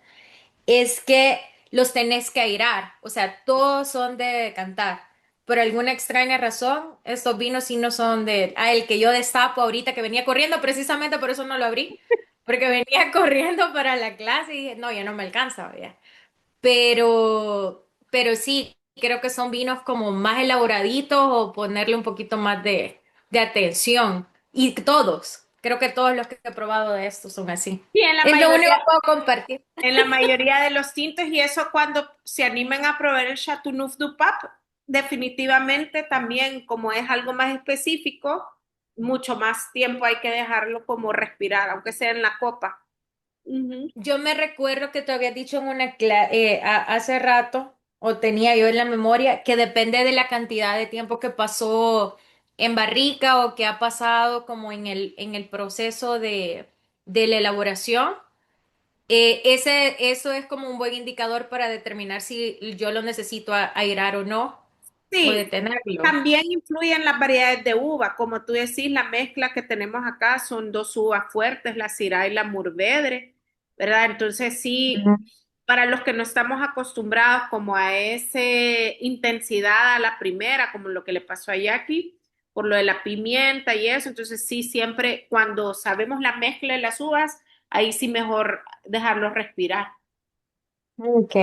Es que los tenés que airar. O sea, todos son de decantar. Por alguna extraña razón, estos vinos sí no son de... Ah, el que yo destapo ahorita que venía corriendo, precisamente por eso no lo abrí. Porque venía corriendo para la clase y dije, no, ya no me alcanza, ya. Pero sí, creo que son vinos como más elaboraditos o ponerle un poquito más de atención. Y todos, creo que todos los que he probado de estos son así. Sí, Es lo único que puedo compartir. en la mayoría de los tintos y eso cuando se animen a probar el Chateauneuf du Pape, definitivamente también como es algo más específico, mucho más tiempo hay que dejarlo como respirar, aunque sea en la copa. Ujú. Yo me recuerdo que te había dicho en una hace rato, o tenía yo en la memoria, que depende de la cantidad de tiempo que pasó en barrica o que ha pasado como en el proceso de la elaboración. Eso es como un buen indicador para determinar si yo lo necesito airar o no, o Sí, detenerlo. también influyen las variedades de uva. Como tú decís, la mezcla que tenemos acá son dos uvas fuertes, la Syrah y la Mourvèdre, ¿verdad? Entonces sí, para los que no estamos acostumbrados como a esa intensidad a la primera, como lo que le pasó a Jackie, por lo de la pimienta y eso, entonces sí, siempre cuando sabemos la mezcla de las uvas, ahí sí mejor dejarlos respirar. Ok.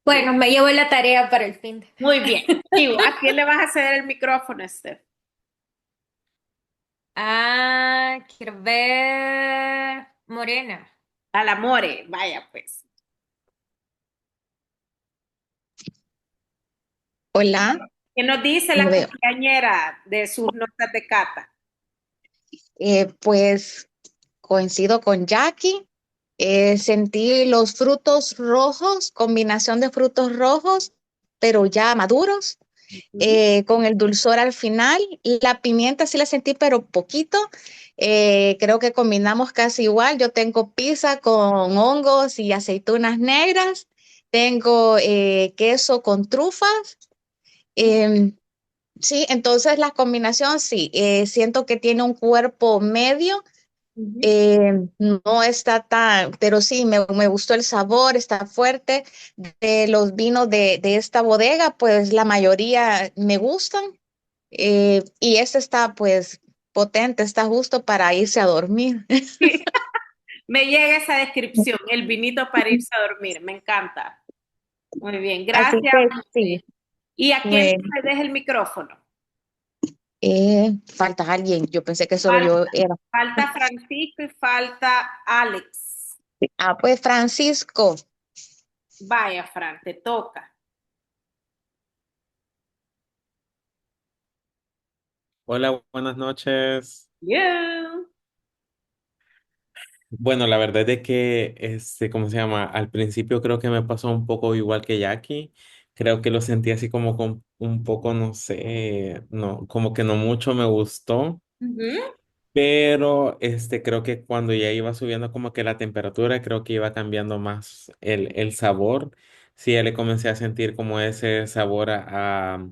Sí. Bueno, me llevo la tarea para el fin. Muy bien. Digo, ¿a quién le vas a ceder el micrófono, Steph? Ah, quiero ver. Morena. Al amore, vaya pues. Hola, ¿Qué nos dice lo la veo. cumpleañera de sus notas de cata? Pues coincido con Jackie. Sentí los frutos rojos, combinación de frutos rojos, pero ya maduros, Ujú. con el dulzor al final. La pimienta sí la sentí, pero poquito. Creo que combinamos casi igual. Yo tengo pizza con hongos y aceitunas negras. Tengo queso con trufas. Em, sí, entonces la combinación sí, siento que tiene un cuerpo medio, Ujú. no está tan, pero sí, me gustó el sabor, está fuerte. De los vinos de esta bodega, pues la mayoría me gustan, y este está pues potente, está justo para irse a dormir. Me llega esa descripción, el vinito para irse a dormir, me encanta. Muy bien, Así gracias. que Monse. sí, ¿Y a quién me, le deja el micrófono? falta alguien, yo pensé que solo Falta, yo era. falta Francisco y falta Alex. Ah, pues Francisco. Vaya, Fran, te toca. Hola, buenas noches. Yeah. Bueno, la verdad es de que, ¿cómo se llama? Al principio creo que me pasó un poco igual que Jackie. Creo que lo sentí así como con un poco, no sé, no, como que no mucho me gustó. Ujú. Pero creo que cuando ya iba subiendo como que la temperatura, creo que iba cambiando más el sabor. Sí, ya le comencé a sentir como ese sabor a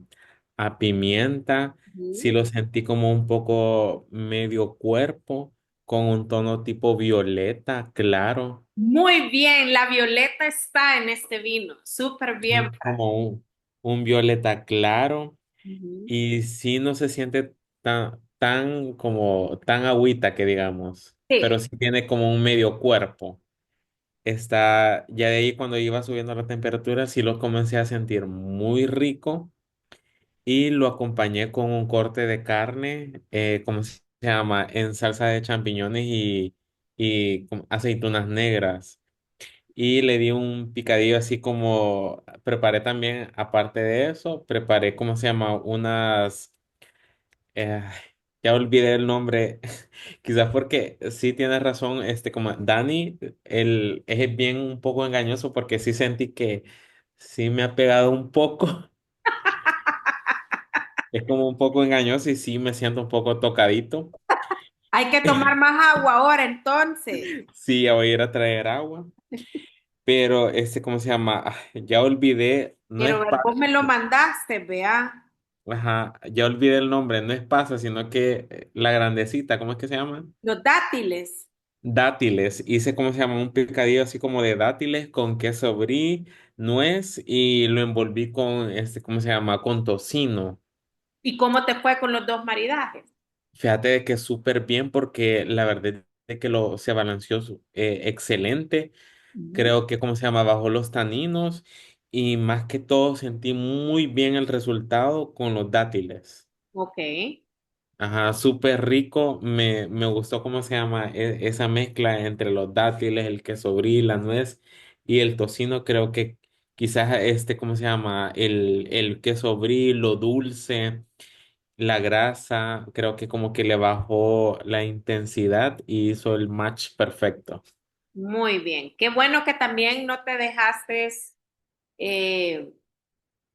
pimienta. Sí Ujú. lo sentí como un poco medio cuerpo, con un tono tipo violeta, claro. Muy bien, la violeta está en este vino. Súper bien, Sí, Fran. como un violeta claro. Ujú. Y sí no se siente tan agüita que digamos, pero Sí. sí tiene como un medio cuerpo. Está, ya de ahí cuando iba subiendo la temperatura, sí lo comencé a sentir muy rico y lo acompañé con un corte de carne, ¿cómo se llama? En salsa de champiñones y con aceitunas negras. Y le di un picadillo así como, preparé también, aparte de eso, preparé, ¿cómo se llama? Eh, ya olvidé el nombre, quizás porque sí tienes razón, como Dani, él es bien un poco engañoso porque sí sentí que sí me ha pegado un poco, es como un poco engañoso y sí me siento un poco tocadito. Hay que tomar más agua ahora, entonces. Sí, ya voy a ir a traer agua, pero ¿cómo se llama? Ya olvidé, no Quiero es ver, vos me lo pasa, mandaste, vea. ajá, ya olvidé el nombre, no es pasa, sino que la grandecita, ¿cómo es que se llama? Los dátiles. Dátiles, hice como se llama un picadillo así como de dátiles con queso brie, nuez y lo envolví con ¿cómo se llama? Con tocino. ¿Y cómo te fue con los dos maridajes? Fíjate de que súper bien porque la verdad es que se balanceó excelente. Ujú. Creo que como se llama bajó los taninos y más que todo sentí muy bien el resultado con los dátiles. Ok, Ajá, súper rico. Me gustó cómo se llama esa mezcla entre los dátiles, el queso brie, la nuez y el tocino. Creo que quizás ¿cómo se llama? El queso brie, lo dulce, la grasa, creo que como que le bajó la intensidad y hizo el match perfecto. muy bien. Qué bueno que también no te dejaste eh,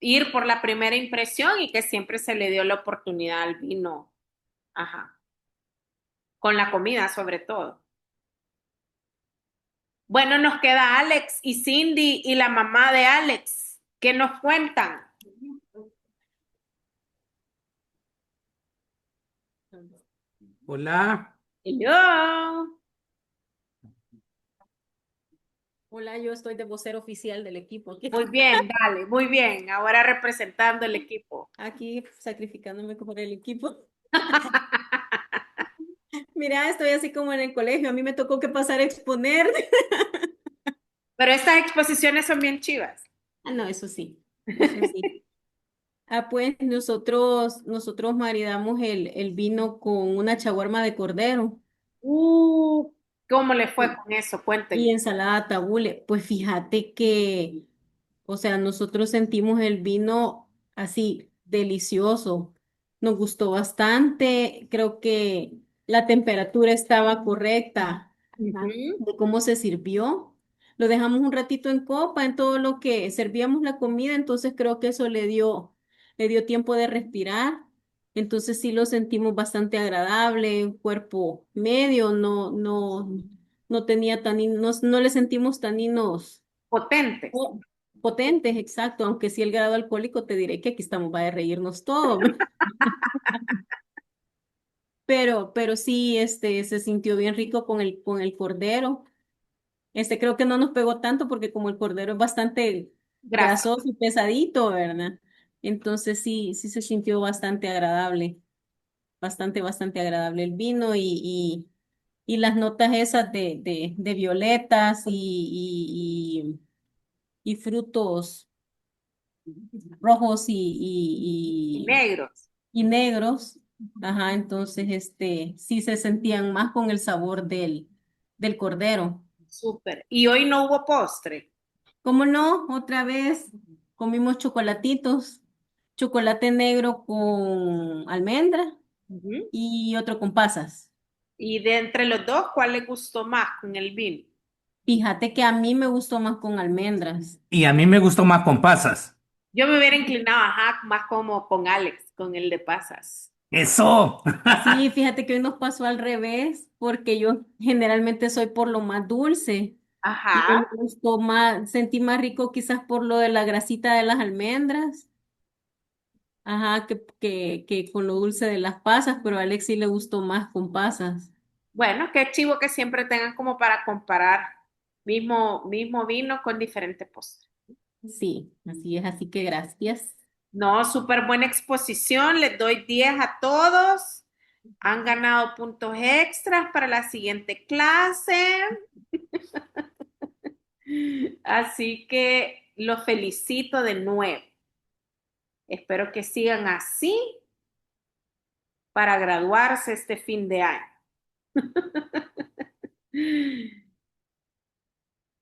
ir por la primera impresión y que siempre se le dio la oportunidad al vino. Ajá. Con la comida, sobre todo. Bueno, nos queda Alex y Cindy y la mamá de Alex. ¿Qué nos cuentan? Hola, Hello. Hola, yo estoy de vocero oficial del equipo aquí, Muy bien, dale, muy bien. Ahora representando el equipo. aquí sacrificándome por el equipo. Mira, estoy así como en el colegio, a mí me tocó que pasar a exponer. Pero estas exposiciones son bien chivas. Ah, no, eso sí, eso sí. Ah, pues nosotros maridamos el vino con una chaguarma de cordero Uh, ¿Cómo le fue y, con eso? y Cuéntenme. ensalada tabule. Pues fíjate que, o sea, nosotros sentimos el vino así delicioso. Nos gustó bastante. Creo que la temperatura estaba correcta, ajá, Ujú. de cómo se sirvió. Lo dejamos un ratito en copa en todo lo que servíamos la comida, entonces creo que eso le dio tiempo de respirar. Entonces sí lo sentimos bastante agradable, un cuerpo medio, no tenía taninos, no le sentimos taninos Potentes. Oh, potentes, exacto, aunque sí el grado alcohólico te diré que aquí estamos para reírnos todo, pero sí, se sintió bien rico con el cordero. Creo que no nos pegó tanto porque como el cordero es bastante Gracias. grasoso y pesadito, ¿verdad? Entonces sí se sintió bastante agradable, bastante agradable el vino y las notas esas de violetas y frutos rojos Y negros. y negros. Ajá, entonces sí se sentían más con el sabor del cordero. Súper. Y hoy no hubo postre. ¿Cómo no? Otra vez comimos chocolatitos, chocolate negro con almendra Ujú. y otro con pasas. Y de entre los dos, ¿cuál le gustó más con el vino? Fíjate que a mí me gustó más con almendras. y a mí me gustó más con pasas. Yo me hubiera inclinado, ajá, más como con Alex, con el de pasas. Eso. Sí, fíjate que hoy nos pasó al revés, porque yo generalmente soy por lo más dulce. Y hoy Ajá. me gustó más, sentí más rico quizás por lo de la grasita de las almendras, ajá, que con lo dulce de las pasas, pero a Alex sí le gustó más con pasas. Bueno, qué chivo que siempre tengan como para comparar mismo vino con diferentes postres. Sí, así es, así que gracias. No, súper buena exposición. Les doy 10 a todos. Han ganado puntos extras para la siguiente clase. Así que los felicito de nuevo. Espero que sigan así para graduarse este fin de año.